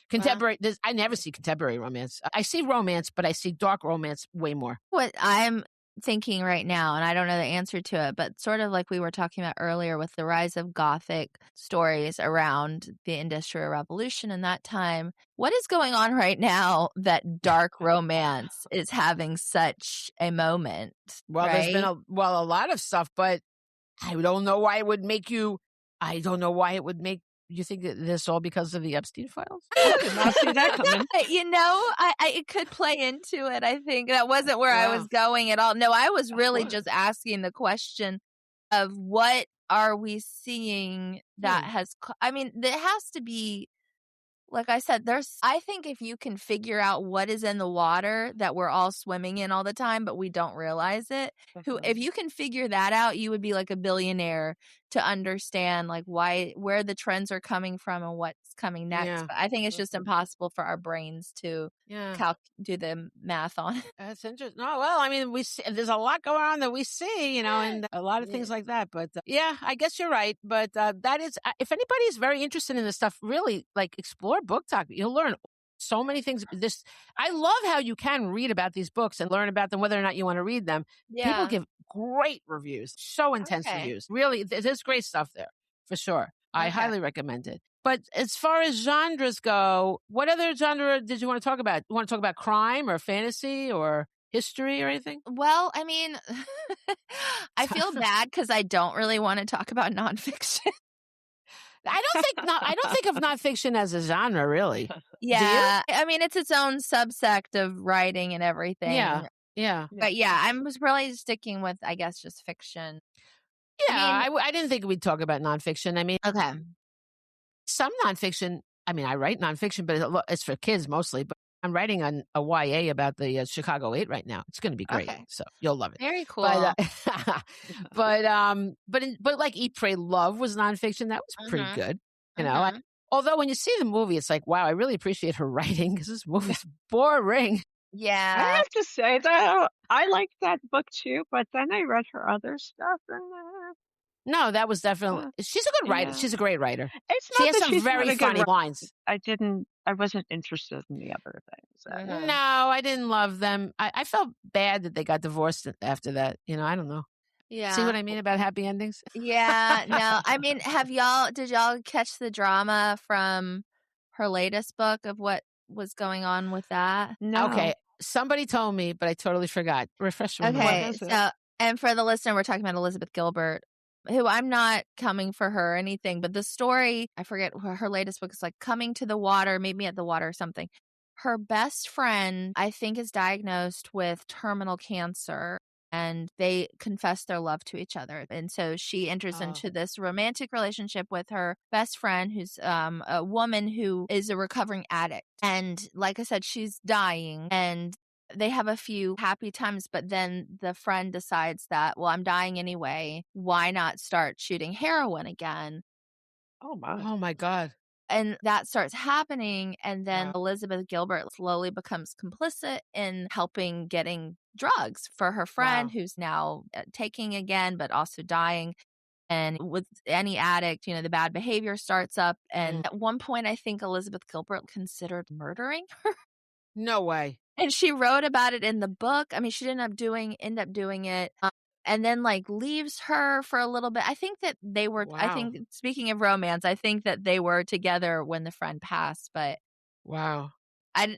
contemporary. I never see contemporary romance. I see romance, but I see dark romance way more. What I'm thinking right now, and I don't know the answer to it, but sort of like we were talking about earlier with the rise of gothic stories around the Industrial Revolution in that time, what is going on right now that dark romance is having such a moment? Well, right? There's been a lot of stuff, but I don't know why it would make you I don't know why it would make you think that this all because of the Epstein files. I did not see that coming. It could play into it. I think that wasn't where I was going at all. No, I was really just asking the question of what are we seeing that has, I mean, there has to be, like I said, I think if you can figure out what is in the water that we're all swimming in all the time, but we don't realize it, if you can figure that out, you would be like a billionaire to understand like where the trends are coming from and what's coming next. Yeah. But I think it's just impossible for our brains to do the math on. That's interesting. No, well, I mean, there's a lot going on that we see, and a lot of things like that. But I guess you're right. But that is, if anybody is very interested in this stuff, really like explore BookTok. You'll learn so many things. I love how you can read about these books and learn about them, whether or not you want to read them. Yeah. People give great reviews, so intense reviews. Really, there's great stuff there for sure. I highly recommend it. But as far as genres go, what other genre did you want to talk about? You want to talk about crime or fantasy or history or anything? Well, I mean, I feel bad because I don't really want to talk about nonfiction. I don't think of nonfiction as a genre, really. Yeah. I mean, it's its own subsect of writing and everything. Yeah. Yeah. But I was really sticking with, I guess, just fiction. Yeah. I didn't think we'd talk about nonfiction. I mean, some nonfiction, I mean, I write nonfiction, but it's for kids mostly. But I'm writing a YA about the Chicago 8 right now. It's going to be great. Okay. So you'll love it. Very cool. But like Eat, Pray, Love was nonfiction. That was pretty good. Although when you see the movie, it's like, wow, I really appreciate her writing because this movie's boring. Yeah. I have to say that I liked that book too, but then I read her other stuff and no, that was definitely. She's a good writer. Yeah. She's a great writer. She has some very funny lines. I wasn't interested in the other things. No, I didn't love them. I felt bad that they got divorced after that. I don't know. Yeah. See what I mean about happy endings? Yeah. No, I mean, did y'all catch the drama from her latest book of what was going on with that? No. Okay. Somebody told me, but I totally forgot. Refresh me. Okay. So, and for the listener, we're talking about Elizabeth Gilbert, who I'm not coming for her or anything, but the story, I forget her latest book is like Coming to the Water, Meet Me at the Water or something. Her best friend, I think, is diagnosed with terminal cancer and they confess their love to each other. And so she enters into this romantic relationship with her best friend, who's a woman who is a recovering addict. And like I said, she's dying and they have a few happy times, but then the friend decides that, well, I'm dying anyway. Why not start shooting heroin again? Oh my God. And that starts happening. And then Elizabeth Gilbert slowly becomes complicit in helping getting drugs for her friend who's now taking again, but also dying. And with any addict, the bad behavior starts up. And at one point, I think Elizabeth Gilbert considered murdering her. No way. And she wrote about it in the book. I mean, she didn't end up doing it. And then leaves her for a little bit. I think that they were, I think, speaking of romance, I think that they were together when the friend passed. But wow.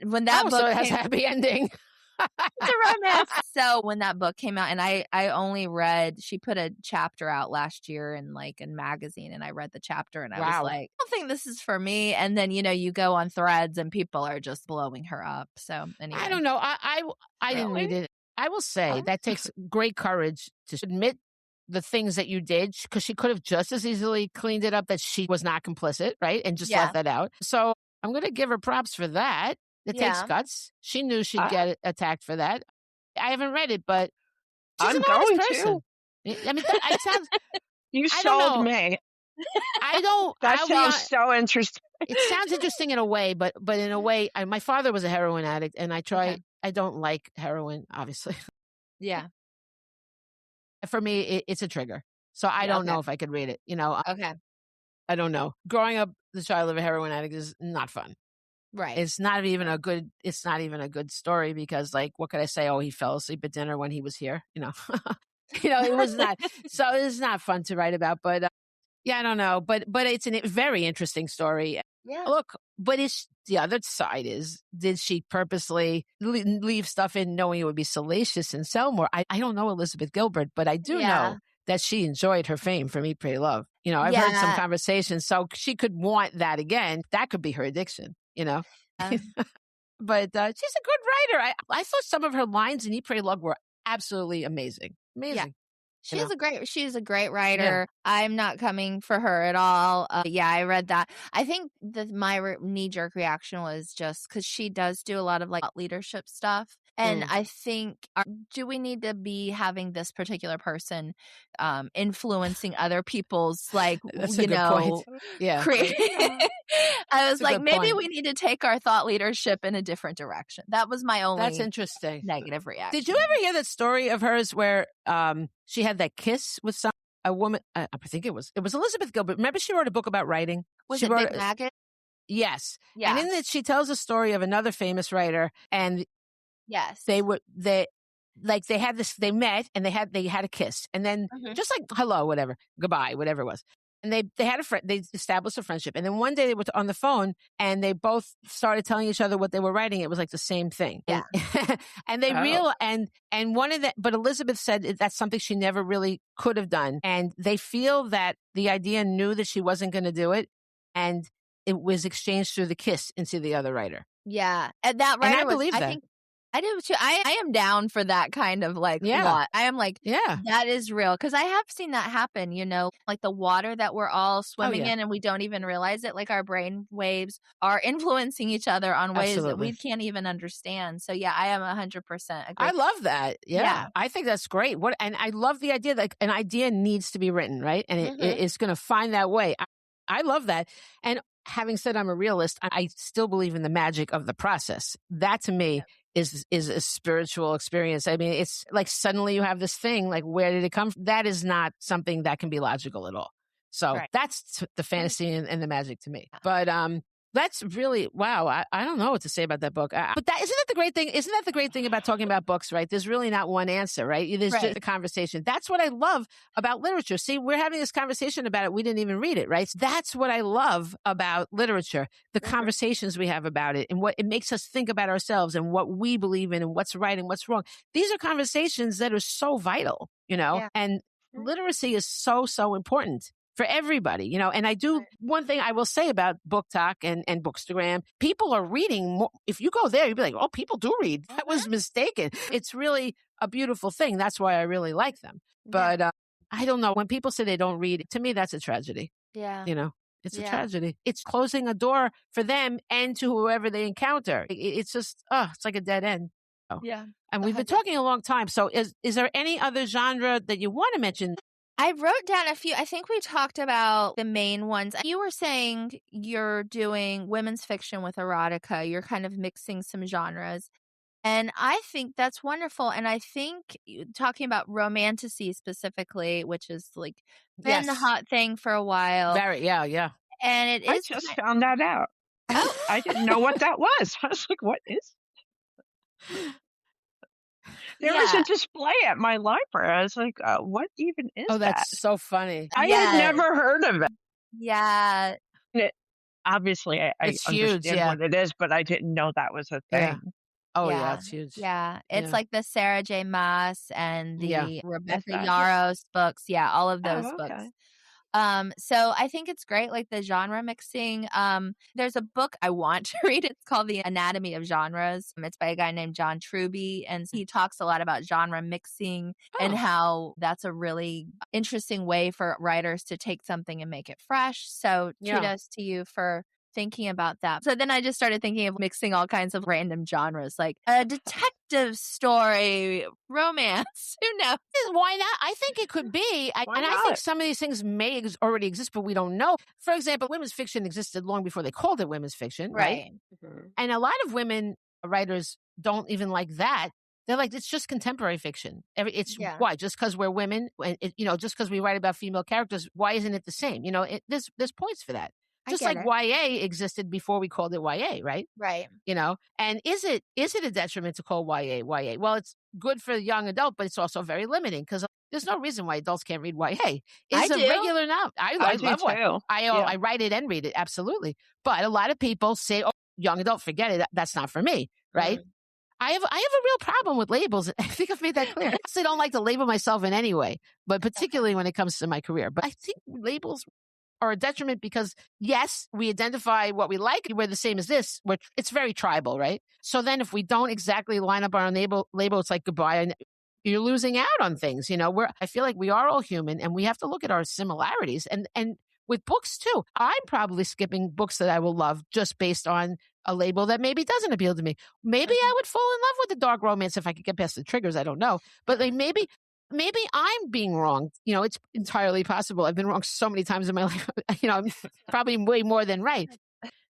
When that book so it has a happy ending. It's a romance. So when that book came out, and I only read, she put a chapter out last year in a magazine, and I read the chapter and I was like, I don't think this is for me. And then, you go on Threads and people are just blowing her up. So anyway. I don't know. I didn't read it. I will say that takes great courage to admit the things that you did, because she could have just as easily cleaned it up that she was not complicit, right? And just left that out. So I'm going to give her props for that. It takes guts. She knew she'd get attacked for that. I haven't read it, but she's I'm an going honest person. to. I mean, it sounds. You sold me. I don't. That sounds so interesting. It sounds interesting in a way, but in a way, my father was a heroin addict, and I try. Okay. I don't like heroin, obviously. Yeah. For me, it's a trigger. So I don't know if I could read it. Okay. I don't know. Growing up the child of a heroin addict is not fun. Right. It's not even a good story because, what could I say? Oh, he fell asleep at dinner when he was here. It was not. So it's not fun to write about. But I don't know. But it's a very interesting story. Yeah. Look, but the other side is, did she purposely leave stuff in knowing it would be salacious and sell more? I don't know Elizabeth Gilbert, but I do know that she enjoyed her fame from Eat, Pray, Love. I've heard some conversations. So she could want that again. That could be her addiction, But she's a good writer. I thought some of her lines in Eat, Pray, Love were absolutely amazing. Amazing. Yeah. She's a great writer. Yeah. I'm not coming for her at all. I read that. I think my knee-jerk reaction was just because she does do a lot of leadership stuff. And I think, do we need to be having this particular person influencing other people's, That's a good point. Yeah. I was like, maybe we need to take our thought leadership in a different direction. That was my only That's interesting. negative reaction. Did you ever hear that story of hers where she had that kiss with a woman? I think it was Elizabeth Gilbert. Remember she wrote a book about writing? Was it Big Maggot? Yes. Yeah. And in it, she tells a story of another famous writer, and yes, they had this. They met and they had a kiss, and then just like hello, whatever, goodbye, whatever it was. And they had a friend. They established a friendship, and then one day they were on the phone, and they both started telling each other what they were writing. It was like the same thing. Yeah. And they and one of the, but Elizabeth said that's something she never really could have done, and they feel that the idea knew that she wasn't going to do it, and it was exchanged through the kiss into the other writer. Yeah, and that writer, and I believe that. I do too. I am down for that kind of lot. I am that is real. Because I have seen that happen, like the water that we're all swimming in and we don't even realize it. Like our brain waves are influencing each other on ways that we can't even understand. So I am 100% agree. I love that. Yeah. I think that's great. And I love the idea that an idea needs to be written, right? And it's going to find that way. I love that. And having said I'm a realist, I still believe in the magic of the process. That to me is a spiritual experience. I mean, it's like suddenly you have this thing, like where did it come from? That is not something that can be logical at all. So that's the fantasy and the magic to me. But that's really, wow. I don't know what to say about that book. But isn't that the great thing? Isn't that the great thing about talking about books, right? There's really not one answer, right? There's just a conversation. That's what I love about literature. See, we're having this conversation about it. We didn't even read it, right? So that's what I love about literature, the conversations we have about it and what it makes us think about ourselves and what we believe in and what's right and what's wrong. These are conversations that are so vital, and literacy is so, so important for everybody, and I do one thing I will say about BookTok and Bookstagram, people are reading more. If you go there, you'll be like, oh, people do read. That was mistaken. It's really a beautiful thing. That's why I really like them. But I don't know. When people say they don't read, to me, that's a tragedy. Yeah. It's a tragedy. It's closing a door for them and to whoever they encounter. It's just, it's like a dead end. Yeah. And we've been talking a long time. So is there any other genre that you want to mention? I wrote down a few. I think we talked about the main ones. You were saying you're doing women's fiction with erotica. You're kind of mixing some genres. And I think that's wonderful. And I think talking about romantasy specifically, which is been the hot thing for a while. Very, yeah. And it is. I just found that out. I didn't know what that was. I was like, what is There was a display at my library. I was like, what even is that? Oh, that's so funny. I had never heard of it. Yeah. Obviously, I understand what it is, but I didn't know that was a thing. Yeah. Oh, yeah, it's huge. Yeah. It's like the Sarah J. Maas and the Rebecca Yarros books. Yeah, all of those books. So I think it's great, like the genre mixing. There's a book I want to read. It's called The Anatomy of Genres. It's by a guy named John Truby, and he talks a lot about genre mixing and how that's a really interesting way for writers to take something and make it fresh. So kudos to you for thinking about that. So then I just started thinking of mixing all kinds of random genres, like a detective story, romance. Who knows? Why not? I think it could be. I think some of these things may already exist, but we don't know. For example, women's fiction existed long before they called it women's fiction, right? Mm-hmm. And a lot of women writers don't even like that. They're like, it's just contemporary fiction. Why? Just because we're women, and just because we write about female characters, why isn't it the same? There's points for that. Just like YA existed before we called it YA, right? Right. And is it a detriment to call YA YA? Well, it's good for the young adult, but it's also very limiting because there's no reason why adults can't read YA. It's a regular novel. I love it. I write it and read it, absolutely. But a lot of people say, oh, young adult, forget it. That's not for me, right? Mm-hmm. I have a real problem with labels. I think I've made that clear. I actually don't like to label myself in any way, but particularly when it comes to my career. But I think labels are a detriment because, yes, we identify what we like. We're the same as this, which it's very tribal, right? So then if we don't exactly line up our label, it's like goodbye. And you're losing out on things. I feel like we are all human and we have to look at our similarities. And with books too, I'm probably skipping books that I will love just based on a label that maybe doesn't appeal to me. Maybe I would fall in love with the dark romance if I could get past the triggers. I don't know. But like maybe I'm being wrong. It's entirely possible. I've been wrong so many times in my life. I'm probably way more than right.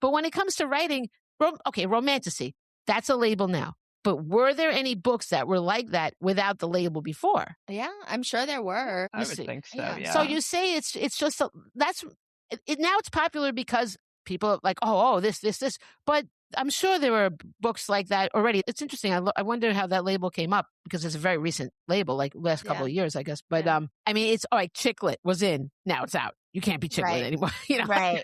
But when it comes to writing, romantasy, that's a label now. But were there any books that were like that without the label before? Yeah, I'm sure there were. I would think so, yeah. So you say it's just, now it's popular because people are like, oh, this. But I'm sure there were books like that already. It's interesting. I wonder how that label came up because it's a very recent label, like last couple of years, I guess. But it's like chick lit was in. Now it's out. You can't be chick lit anymore. Right.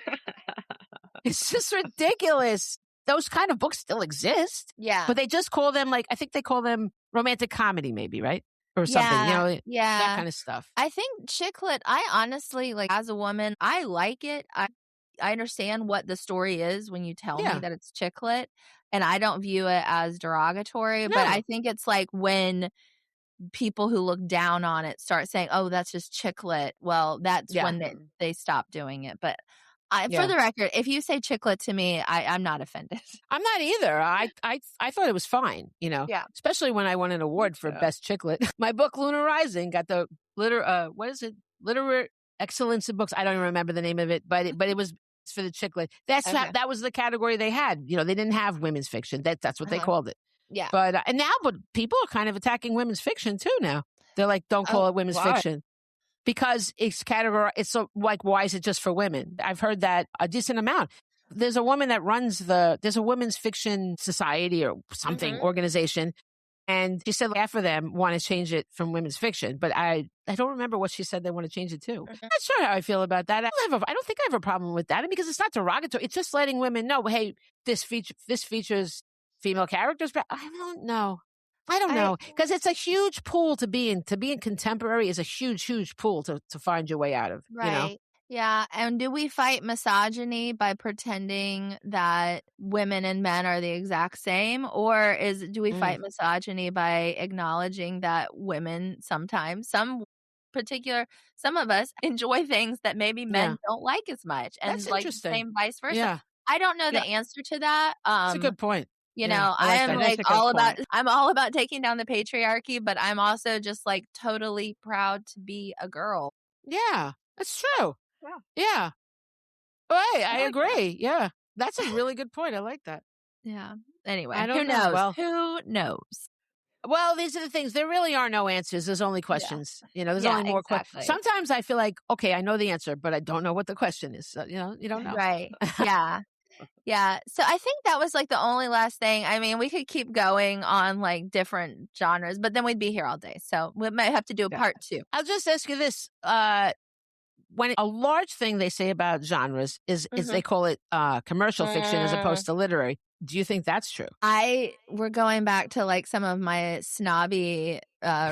It's just ridiculous. Those kind of books still exist. Yeah. But they just call them I think they call them romantic comedy maybe, right? Or something, that kind of stuff. I think chick lit, I honestly, as a woman, I like it. I understand what the story is when you tell me that it's chick lit, and I don't view it as derogatory, but I think it's like when people who look down on it start saying, oh, that's just chick lit. Well, that's when they stop doing it. But for the record, if you say chick lit to me, I'm not offended. I'm not either. I thought it was fine, especially when I won an award for best chick lit. My book, Lunar Rising, got the Literary Excellence in Books. I don't even remember the name of it, but it was for the chick lit. That was the category they had. They didn't have women's fiction. That's what they called it. Yeah. But but people are kind of attacking women's fiction too now. They're like, don't call it women's fiction. Because it's categorized, it's so like, why is it just for women? I've heard that a decent amount. There's a woman that runs there's a women's fiction society or something organization. And she said half of them want to change it from women's fiction. But I don't remember what she said they want to change it to. I'm not sure how I feel about that. I don't think I have a problem with that because it's not derogatory. It's just letting women know, hey, this features female characters. But I don't know. Because it's a huge pool to be in. To be in contemporary is a huge, huge pool to find your way out of. Right. Yeah. And do we fight misogyny by pretending that women and men are the exact same? Or do we fight misogyny by acknowledging that women sometimes, some of us enjoy things that maybe men don't like as much. And that's interesting. Same vice versa. Yeah. I don't know the answer to that. That's a good point. I am I'm all about taking down the patriarchy, but I'm also just totally proud to be a girl. Yeah, that's true. Yeah. Right, I agree. Yeah. That's a really good point. I like that. Yeah. Anyway, who knows? Well, who knows? Well, these are the things. There really are no answers. There's only questions. There's only more questions. Sometimes I feel like, okay, I know the answer, but I don't know what the question is. So, you don't know. Right. Yeah. Yeah. So I think that was the only last thing. I mean, we could keep going on different genres, but then we'd be here all day. So we might have to do a part 2. I'll just ask you this. When a large thing they say about genres is they call it commercial fiction as opposed to literary. Do you think that's true? We're going back to some of my snobby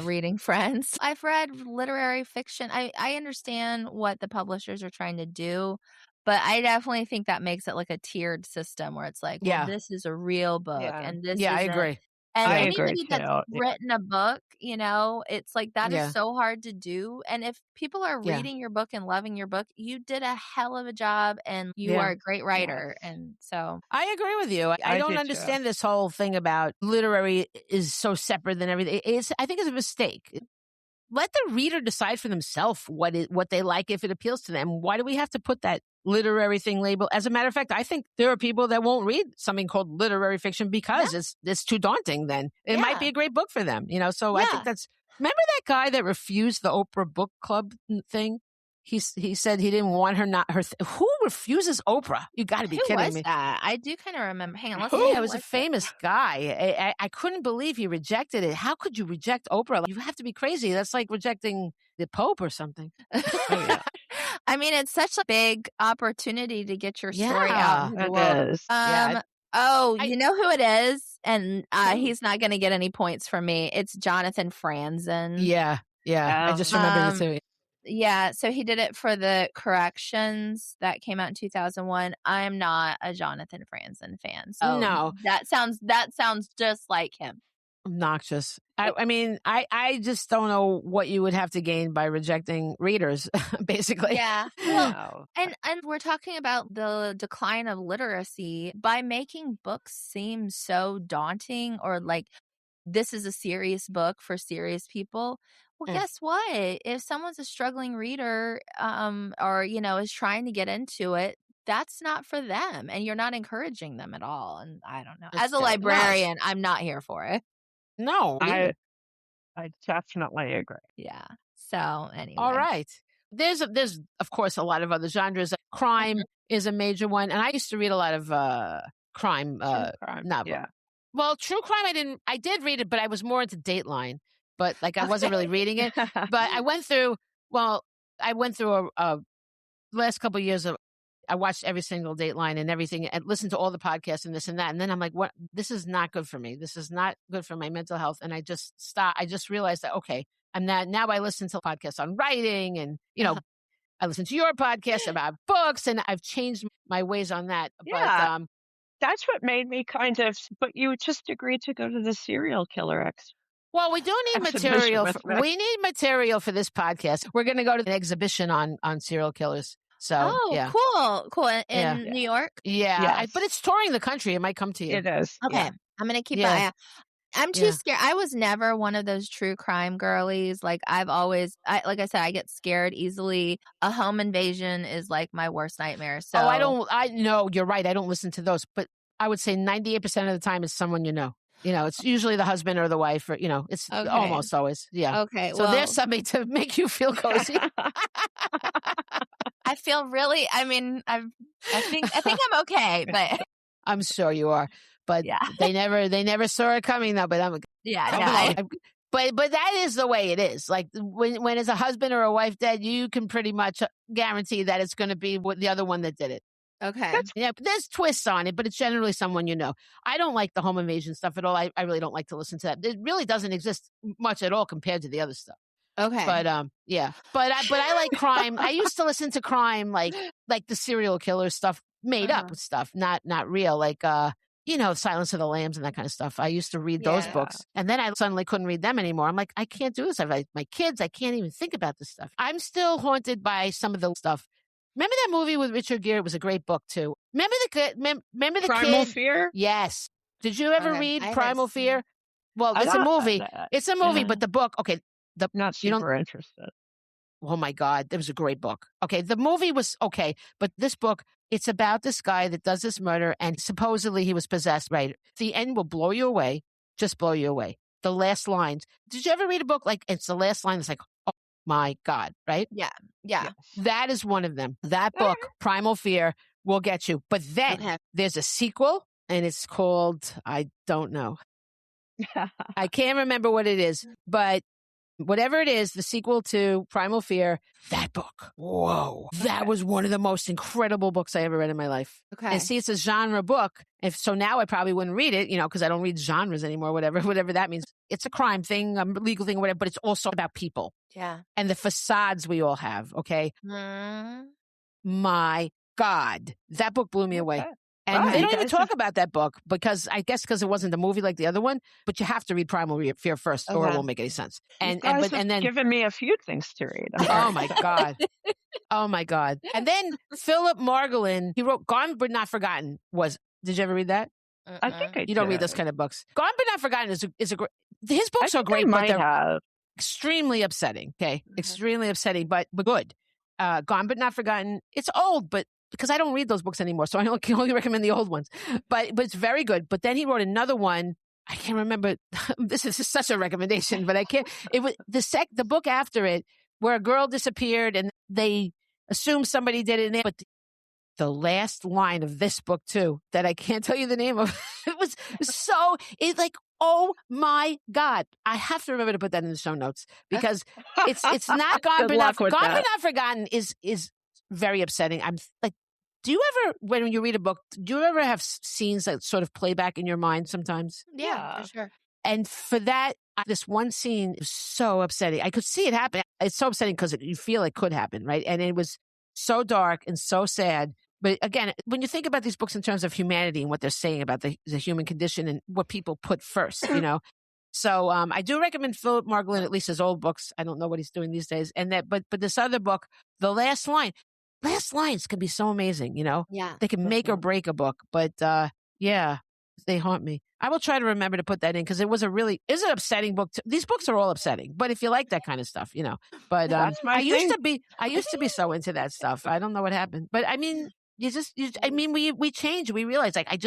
reading friends. I've read literary fiction. I understand what the publishers are trying to do, but I definitely think that makes it a tiered system where it's this is a real book and this is I agree. And I anybody agree that's too. written a book, it's that is so hard to do. And if people are reading your book and loving your book, you did a hell of a job and you are a great writer. Yes. And so I agree with you. I don't understand this whole thing about literary is so separate than everything. I think it's a mistake. Let the reader decide for themselves what they like, if it appeals to them. Why do we have to put that literary thing label? As a matter of fact, I think there are people that won't read something called literary fiction because it's too daunting. Then it might be a great book for them, So I think remember that guy that refused the Oprah book club thing? He said he didn't want who refuses Oprah? You got to be kidding me. Who was that? I do kind of remember. Hang on, let's see. It was a famous guy. I couldn't believe he rejected it. How could you reject Oprah? You have to be crazy. That's like rejecting the Pope or something. I mean, it's such a big opportunity to get your story out. It is. You know who it is? and he's not going to get any points from me. It's Jonathan Franzen. Yeah. I just remember the two. Yeah, so he did it for the Corrections that came out in 2001. I am not a Jonathan Franzen fan. So no. That sounds just like him. Obnoxious. I mean, I just don't know what you would have to gain by rejecting readers, basically. Yeah. Well, and we're talking about the decline of literacy by making books seem so daunting, or like this is a serious book for serious people. Well, guess what? If someone's a struggling reader, or, is trying to get into it, that's not for them. And you're not encouraging them at all. And I don't know. As a librarian, I'm not here for it. No. I definitely agree. Yeah. So anyway. All right. There's of course a lot of other genres. Crime is a major one. And I used to read a lot of crime novels. Yeah. Well, true crime, I did read it, but I was more into Dateline. But like I wasn't really reading it. But I went through a last couple of years of, I watched every single Dateline and everything and listened to all the podcasts and this and that. And then I'm like, what? This is not good for me. This is not good for my mental health. And I just stopped. I just realized that, okay, now I listen to podcasts on writing and, I listen to your podcast about books and I've changed my ways on that. Yeah. But, that's what made me but you just agreed to go to the serial killer Well, we do need material. We need material for this podcast. We're going to go to an exhibition on serial killers. So, yeah. Cool. In New York? Yeah. Yes. But it's touring the country. It might come to you. It is. Okay. Yeah. I'm going to keep an eye out. I'm too scared. I was never one of those true crime girlies. Like I've always, like I said, I get scared easily. A home invasion is like my worst nightmare. So I know you're right. I don't listen to those, but I would say 98% of the time it's someone you know. It's usually the husband or the wife, or it's almost always. Yeah. Okay. So there's something to make you feel cozy. I feel really. I mean, I think I'm okay, but I'm sure you are. But they never saw it coming though. But but that is the way it is. Like when it's a husband or a wife dead, you can pretty much guarantee that it's going to be the other one that did it. Okay. But there's twists on it, but it's generally someone you know. I don't like the home invasion stuff at all. I really don't like to listen to that. It really doesn't exist much at all compared to the other stuff. Okay. But But I like crime. I used to listen to crime like the serial killer stuff, made up stuff, not real. Like Silence of the Lambs and that kind of stuff. I used to read those books, and then I suddenly couldn't read them anymore. I'm like, I can't do this. I have my kids. I can't even think about this stuff. I'm still haunted by some of the stuff. Remember that movie with Richard Gere? It was a great book too. Remember the Primal Fear? Yes. Did you ever read Primal Fear? Well, it's a movie. It's a movie, but the book. Okay, not super interested. Oh my God, it was a great book. Okay, the movie was okay, but this book, it's about this guy that does this murder, and supposedly he was possessed. Right, the end will blow you away. Just blow you away. The last lines. Did you ever read a book like it's the last line? It's like, oh my God, right? Yeah. That is one of them. That book, Primal Fear, will get you. But then there's a sequel, and it's called, I don't know. I can't remember what it is, but whatever it is, the sequel to Primal Fear, that book. Whoa. That was one of the most incredible books I ever read in my life. Okay. And see, it's a genre book. So now I probably wouldn't read it, because I don't read genres anymore, whatever that means. It's a crime thing, a legal thing, whatever, but it's also about people. Yeah. And the facades we all have, okay? My God. That book blew me away. And they don't even talk about that book because it wasn't a movie like the other one, but you have to read Primal Fear first or it won't make any sense. And then given me a few things to read. Oh my God. Oh my God. And then Philip Margolin, he wrote Gone But Not Forgotten. Did you ever read that? I think I did. You don't read those kind of books. Gone But Not Forgotten is a great, his books are great, but they're extremely upsetting. Okay. Extremely upsetting, but good. Gone But Not Forgotten. It's old, but because I don't read those books anymore, so I can only recommend the old ones. But it's very good. But then he wrote another one. I can't remember. This is such a recommendation, but I can't. It was the book after it, where a girl disappeared and they assumed somebody did it. But the last line of this book too, that I can't tell you the name of, it's like, oh my God! I have to remember to put that in the show notes because it's not Gone But Not Forgotten is very upsetting. I'm like, Do you ever, when you read a book, do you ever have scenes that sort of play back in your mind sometimes? Yeah, for sure. And for that, this one scene is so upsetting. I could see it happen. It's so upsetting because you feel it could happen, right? And it was so dark and so sad. But again, when you think about these books in terms of humanity and what they're saying about the human condition and what people put first, you know. So I do recommend Philip Margolin, at least his old books. I don't know what he's doing these days. And that, but this other book, The Last Line, last lines can be so amazing, you know. Yeah, they can make or break a book. But yeah, they haunt me. I will try to remember to put that in because it was an upsetting book. These books are all upsetting, but if you like that kind of stuff, you know. But I used to be so into that stuff. I don't know what happened, but I mean, we change. We realize like I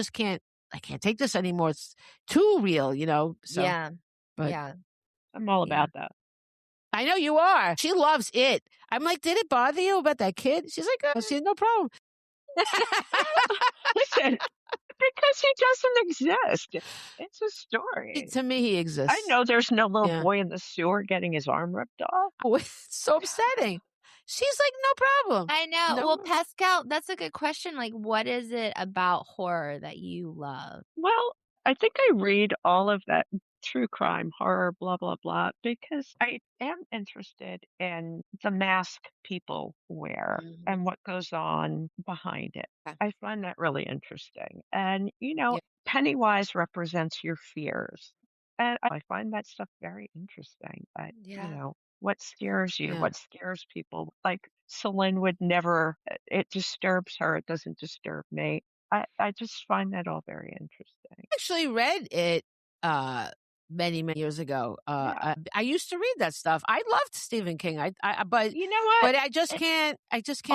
can't take this anymore. It's too real, you know. So, yeah, but, yeah. I'm all about that. I know you are. She loves it. I'm like, did it bother you about that kid? She's like, oh, she had no problem. Listen, because he doesn't exist. It's a story. To me, he exists. I know there's no little boy in the sewer getting his arm ripped off. Oh, it's so upsetting. She's like, no problem. I know. No Well, problem. Pascale, that's a good question. Like, what is it about horror that you love? Well, I think I read all of that true crime, horror, blah, blah, blah, because I am interested in the mask people wear and what goes on behind it. Okay. I find that really interesting. And, you know, Pennywise represents your fears. And I find that stuff very interesting. You know, what scares you? What scares people? Like Selene would never, it disturbs her. It doesn't disturb me. I just find that all very interesting. I actually read it many years ago. I used to read that stuff. I loved Stephen King. But you know what? But I just can't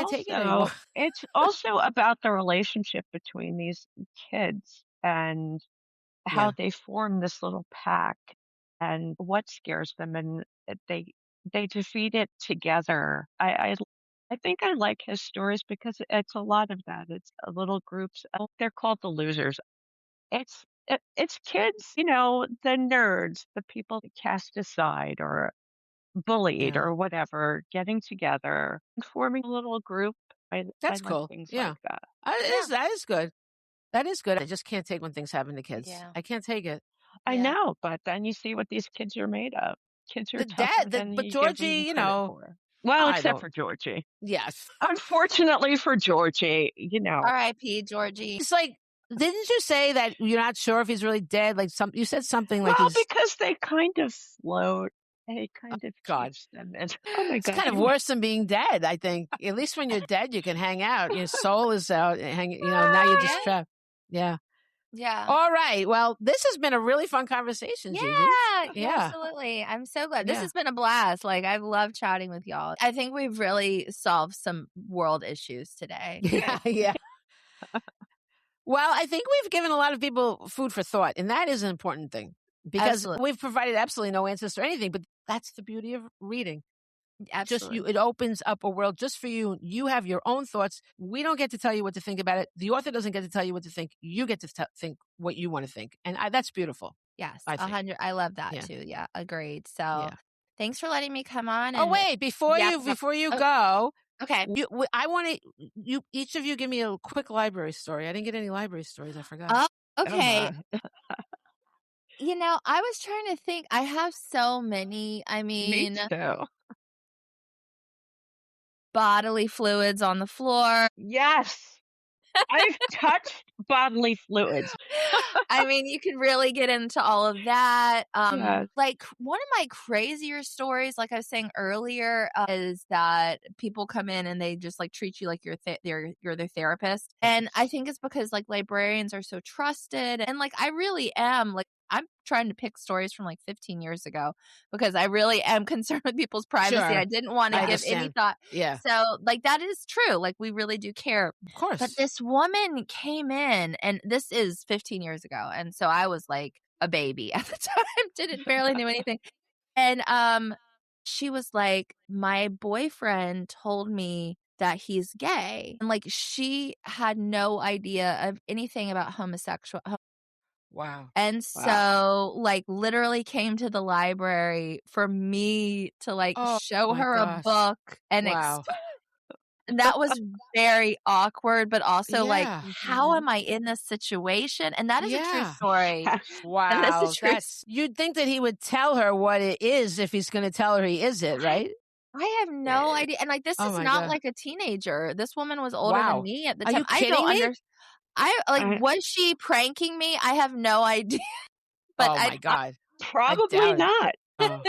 take it anymore. It's also about the relationship between these kids and how they form this little pack and what scares them, and they defeat it together. I think I like his stories because it's a lot of that. It's little groups. They're called the losers. It's kids, you know, the nerds, the people cast aside or bullied or whatever, getting together and forming a little group. That's I cool. like things like that. That is good. That is good. I just can't take when things happen to kids. Yeah. I can't take it. I know, but then you see what these kids are made of. Kids are tougher than but you Georgie, give them you credit know. for. Well, except for Georgie. Yes. Unfortunately for Georgie, you know. R.I.P. Georgie. It's like, didn't you say that you're not sure if he's really dead? Like you said something like because they kind of float. It kind of keeps them in. Oh my God. It's kind of worse than being dead, I think. At least when you're dead, you can hang out. Your soul is out. You know, now you're just trapped. Yeah. Yeah. All right. Well, this has been a really fun conversation, Gigi. Yeah, absolutely. I'm so glad. This has been a blast. Like, I've loved chatting with y'all. I think we've really solved some world issues today. Yeah. Well, I think we've given a lot of people food for thought, and that is an important thing because we've provided absolutely no answers to anything, but that's the beauty of reading. Absolutely. It opens up a world just for you. You have your own thoughts. We don't get to tell you what to think about it. The author doesn't get to tell you what to think. You get to think what you want to think. And that's beautiful. Yes, 100. I love that too. Yeah, agreed. So thanks for letting me come on. Oh, wait, before you go. Okay. I want to, each of you give me a quick library story. I didn't get any library stories. I forgot. Oh, okay. You know, I was trying to think. I have so many. I mean, me too. Bodily fluids on the floor. Yes. I've touched bodily fluids. I mean, you can really get into all of that. Like one of my crazier stories, like I was saying earlier, is that people come in and they just like treat you like you're their therapist. And I think it's because like librarians are so trusted. And like I really am like, I'm trying to pick stories from like 15 years ago because I really am concerned with people's privacy. Sure. I didn't want to give any thought. Yeah. So like that is true. Like we really do care. Of course. But this woman came in, and this is 15 years ago. And so I was like a baby at the time, barely knew anything. And she was like, my boyfriend told me that he's gay. And like she had no idea of anything about homosexual. Wow. And so like literally came to the library for me to like show her a book and that was very awkward, but also like, Yeah. how am I in this situation? And that is a true Yeah. story. And that's a Wow. true You'd think that he would tell her what it is if he's going to tell her he is it, right? I have no idea. And like, this Oh is my not God. like a teenager. This woman was older Wow. than me at the Are time. you I kidding don't me? was she pranking me? I have no idea. But Oh my God. Probably not. Oh,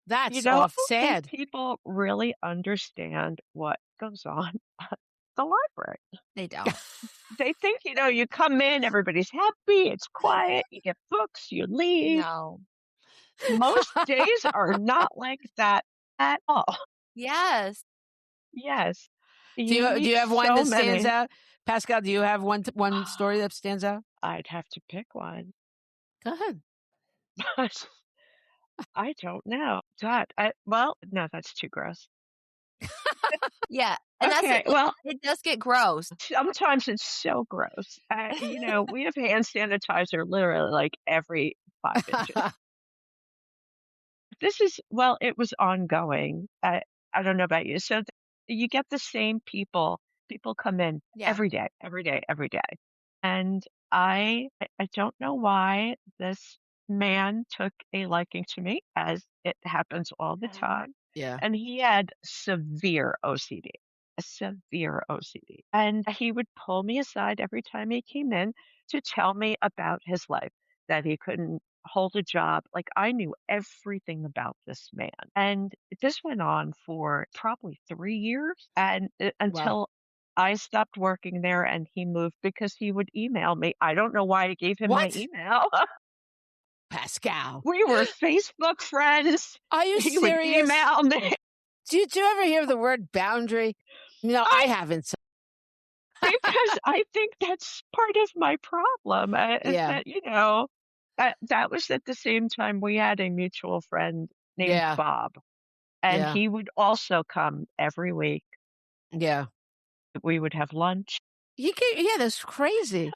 that's You know, I don't sad. think people really understand what goes on at the library. They don't. They think, you come in, everybody's happy, it's quiet, you get books, you leave. No. Most days are not like that at all. Yes. Yes. Do you meet have one so that stands many. out? Pascale, do you have one story that stands out? I'd have to pick one. Go ahead. But I don't know. God, no, that's too gross. Yeah. And Okay, well, it does get gross. sometimes it's so gross. We have hand sanitizer literally like every 5 inches. It was ongoing. I don't know about you. So you get the same people. People come in every day, every day, every day. And I don't know why this man took a liking to me, as it happens all the time. Yeah. And he had severe OCD, a severe OCD. And he would pull me aside every time he came in to tell me about his life, that he couldn't hold a job. Like, I knew everything about this man. And this went on for probably 3 years, and until I stopped working there and he moved, because he would email me. I don't know why I gave him my email. Pascale. We were Facebook friends. Are you He serious? would email me. Do you ever hear the word boundary? No, I haven't. Because I think that's part of my problem. Is that, that was at the same time we had a mutual friend named Bob. And he would also come every week. Yeah. We would have lunch. That's crazy.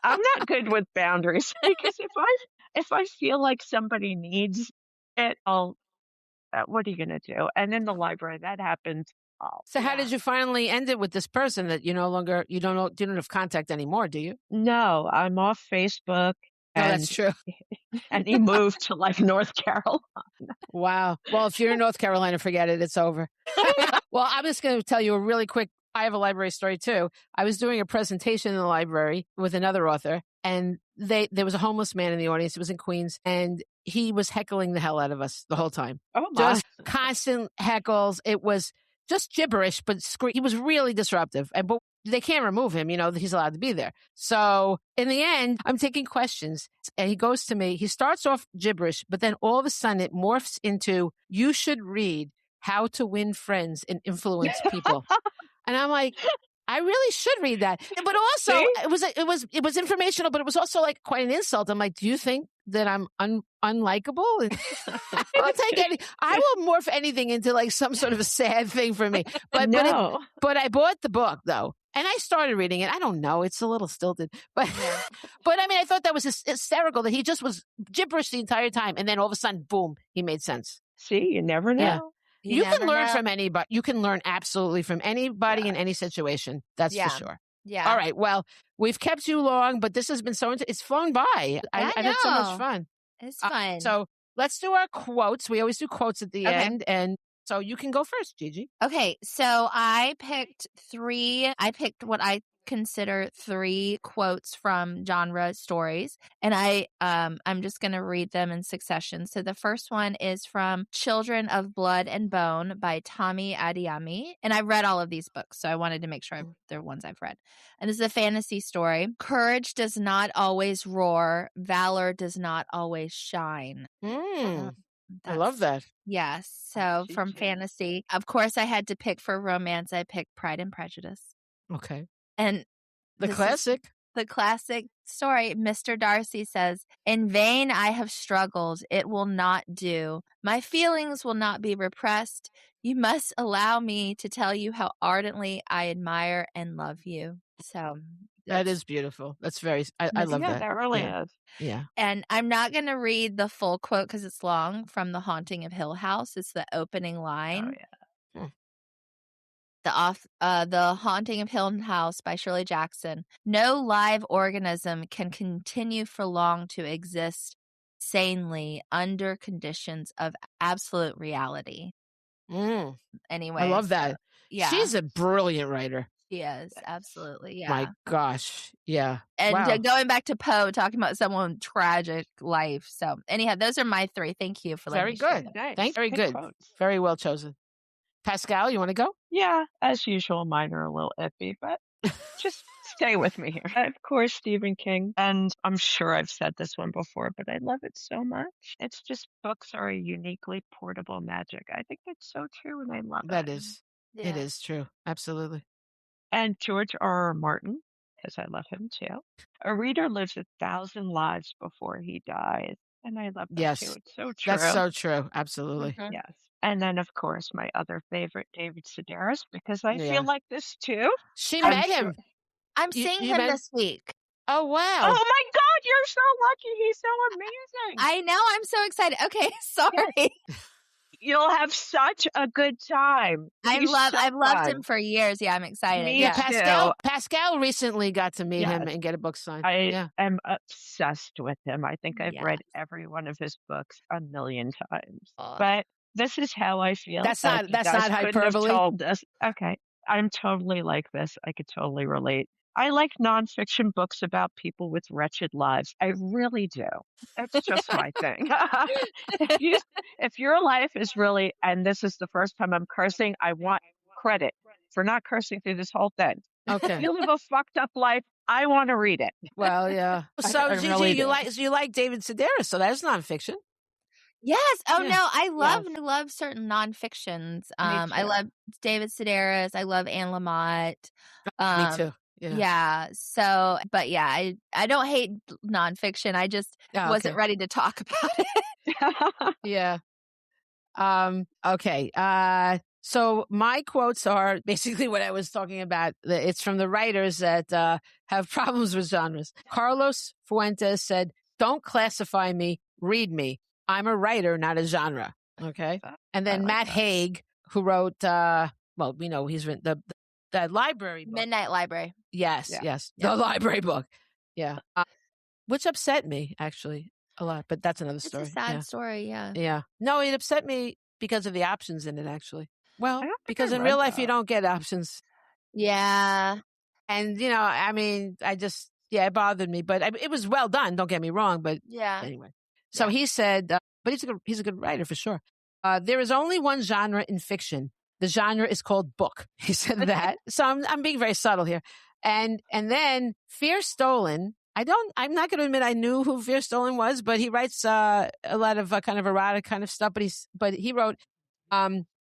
I'm not good with boundaries, because if I feel like somebody needs it, what are you going to do? And in the library, that happens. So how did you finally end it with this person that you don't have contact anymore, do you? No, I'm off Facebook. No, that's true. And he moved to like North Carolina. Wow. Well, if you're in North Carolina, forget it. It's over. Well, I'm just going to tell you a really quick, I have a library story too. I was doing a presentation in the library with another author, and there was a homeless man in the audience. It was in Queens, and he was heckling the hell out of us the whole time. Oh my. Just constant heckles. It was just gibberish, but he was really disruptive. But they can't remove him. He's allowed to be there. So in the end, I'm taking questions, and he goes to me. He starts off gibberish, but then all of a sudden it morphs into, you should read How to Win Friends and Influence People. And I'm like, I really should read that. But also, it was informational, but it was also like quite an insult. I'm like, do you think that I'm unlikable? I will morph anything into like some sort of a sad thing for me. But no. But I bought the book though, and I started reading it. I don't know, it's a little stilted, but but I mean, I thought that was hysterical that he just was gibberish the entire time, and then all of a sudden, boom, he made sense. See, you never know. Yeah. You can learn from anybody. You can learn absolutely from anybody in any situation. That's for sure. Yeah. All right. Well, we've kept you long, but this has been it's flown by. I've had so much fun. It's fun. So let's do our quotes. We always do quotes at the end. And so you can go first, Gigi. Okay. So I picked what I consider 3 quotes from genre stories, and I'm just going to read them in succession. So the first one is from Children of Blood and Bone by Tommy Adeyemi, and I've read all of these books, so I wanted to make sure they're ones I've read. And this is a fantasy story. Courage does not always roar, valor does not always shine. I love that. Yes. So from fantasy, of course, I had to pick for romance. I picked Pride and Prejudice. Okay. And the classic story, Mr. Darcy says, "In vain I have struggled. It will not do. My feelings will not be repressed. You must allow me to tell you how ardently I admire and love you." So that is beautiful. That's very, I love that. That really is. Yeah. And I'm not going to read the full quote because it's long, from The Haunting of Hill House. It's the opening line. Oh, yeah. The Haunting of Hill House by Shirley Jackson. No live organism can continue for long to exist sanely under conditions of absolute reality. Anyway, I love that. Yeah. She's a brilliant writer. She is, absolutely, yeah. My gosh, yeah. And wow. Going back to Poe, talking about someone's tragic life. So anyhow, those are my 3. Thank you for letting me share them. Nice. Very good. Quotes. Very well chosen. Pascale, you want to go? Yeah, as usual, mine are a little iffy, but just stay with me here. Of course, Stephen King, and I'm sure I've said this one before, but I love it so much. It's just books are a uniquely portable magic. I think that's so true, and I love That it. is. Yeah. It is true. Absolutely. And George R.R. Martin, because I love him too. A reader lives 1,000 lives before he dies. And I love that too. It's so true. That's so true. Absolutely. Yes. And then, of course, my other favorite, David Sedaris, because I feel like this too. She met him. I'm seeing him this week. Oh, wow. Oh, my God. You're so lucky. He's so amazing. I know. I'm so excited. Okay. Sorry. You'll have such a good time. I've loved him for years. Yeah, I'm excited. Me too. Pascale recently got to meet him and get a book signed. I am obsessed with him. I think I've read every one of his books a million times. But this is how I feel. That's not hyperbole. Told us. Okay. I'm totally like this. I could totally relate. I like nonfiction books about people with wretched lives. I really do. That's just my thing. If your life is really, and this is the first time I'm cursing, I want credit for not cursing through this whole thing. Okay. If you live a fucked up life, I want to read it. Well, yeah. So, Gigi, really you like David Sedaris, so that's nonfiction. Yes. Oh no, I love certain nonfictions. I love David Sedaris. I love Anne Lamott. Me too. Yeah. So, but yeah, I don't hate nonfiction. I just wasn't ready to talk about it. Yeah. Okay. So my quotes are basically what I was talking about. It's from the writers that have problems with genres. Carlos Fuentes said, "Don't classify me, read me. I'm a writer, not a genre." Okay. And then Matt Haig, who wrote, well, we know he's written the library book. Midnight Library. Yes. The library book. Yeah. Which upset me, actually, a lot. But that's another story. It's a sad story, yeah. Yeah. No, it upset me because of the options in it, actually. Well, because in real life, you don't get options. Yeah. And, I mean, it bothered me. But it was well done, don't get me wrong. But anyway. So he said, but he's a good writer for sure. There is only one genre in fiction. The genre is called book. He said that. So I'm being very subtle here. And then Fear Stolen. I'm not going to admit I knew who Fear Stolen was, but he writes a lot of kind of erotic kind of stuff. But he wrote,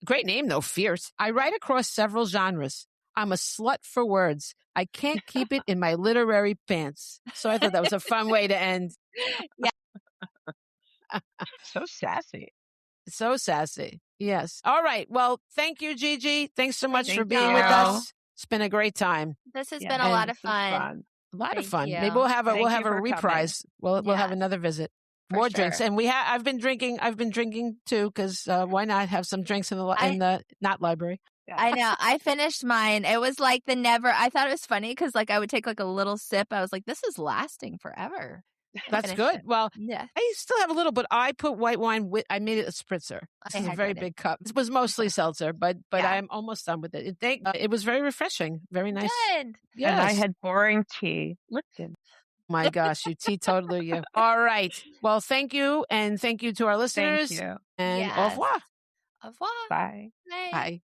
great name though, Fierce. I write across several genres. I'm a slut for words. I can't keep it in my literary pants. So I thought that was a fun way to end. Yeah. So sassy. So sassy. Yes. All right. Well, thank you, Gigi. Thanks so much for being with us. It's been a great time. This has been a lot of fun. A lot of fun. Maybe we'll have a reprise. We'll have another visit. More drinks, and I've been drinking too, because why not have some drinks in the not library? I know. I finished mine. It was like I thought it was funny because I would take a little sip. I was like, this is lasting forever. That's good. It. Well, yeah. I still have a little, but I put white wine I made it a spritzer. This is a very big cup. It was mostly seltzer, but I'm almost done with it. It was very refreshing. Very nice. Good. Yes. And I had boring tea. Lipton. My gosh, you teetotaler, you. All right. Well, thank you. And thank you to our listeners. Thank you. And au revoir. Au revoir. Bye. Bye.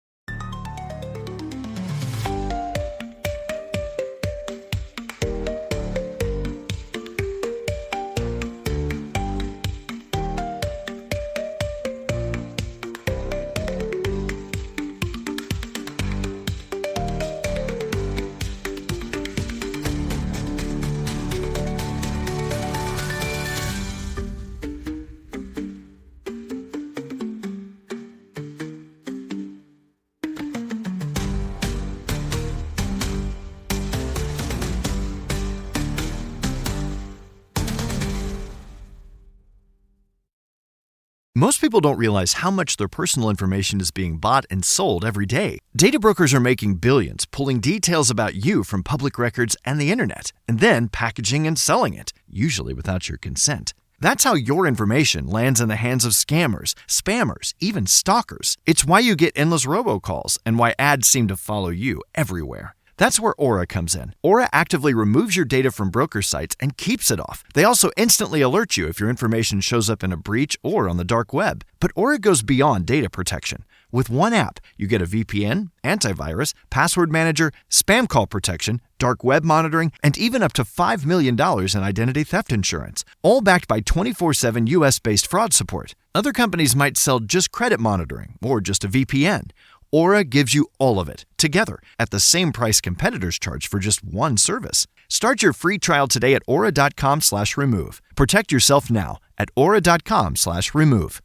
Most people don't realize how much their personal information is being bought and sold every day. Data brokers are making billions, pulling details about you from public records and the internet, and then packaging and selling it, usually without your consent. That's how your information lands in the hands of scammers, spammers, even stalkers. It's why you get endless robocalls and why ads seem to follow you everywhere. That's where Aura comes in. Aura actively removes your data from broker sites and keeps it off. They also instantly alert you if your information shows up in a breach or on the dark web. But Aura goes beyond data protection. With one app, you get a VPN, antivirus, password manager, spam call protection, dark web monitoring, and even up to $5 million in identity theft insurance, all backed by 24/7 US-based fraud support. Other companies might sell just credit monitoring or just a VPN. Aura gives you all of it, together, at the same price competitors charge for just one service. Start your free trial today at aura.com/remove. Protect yourself now at aura.com/remove.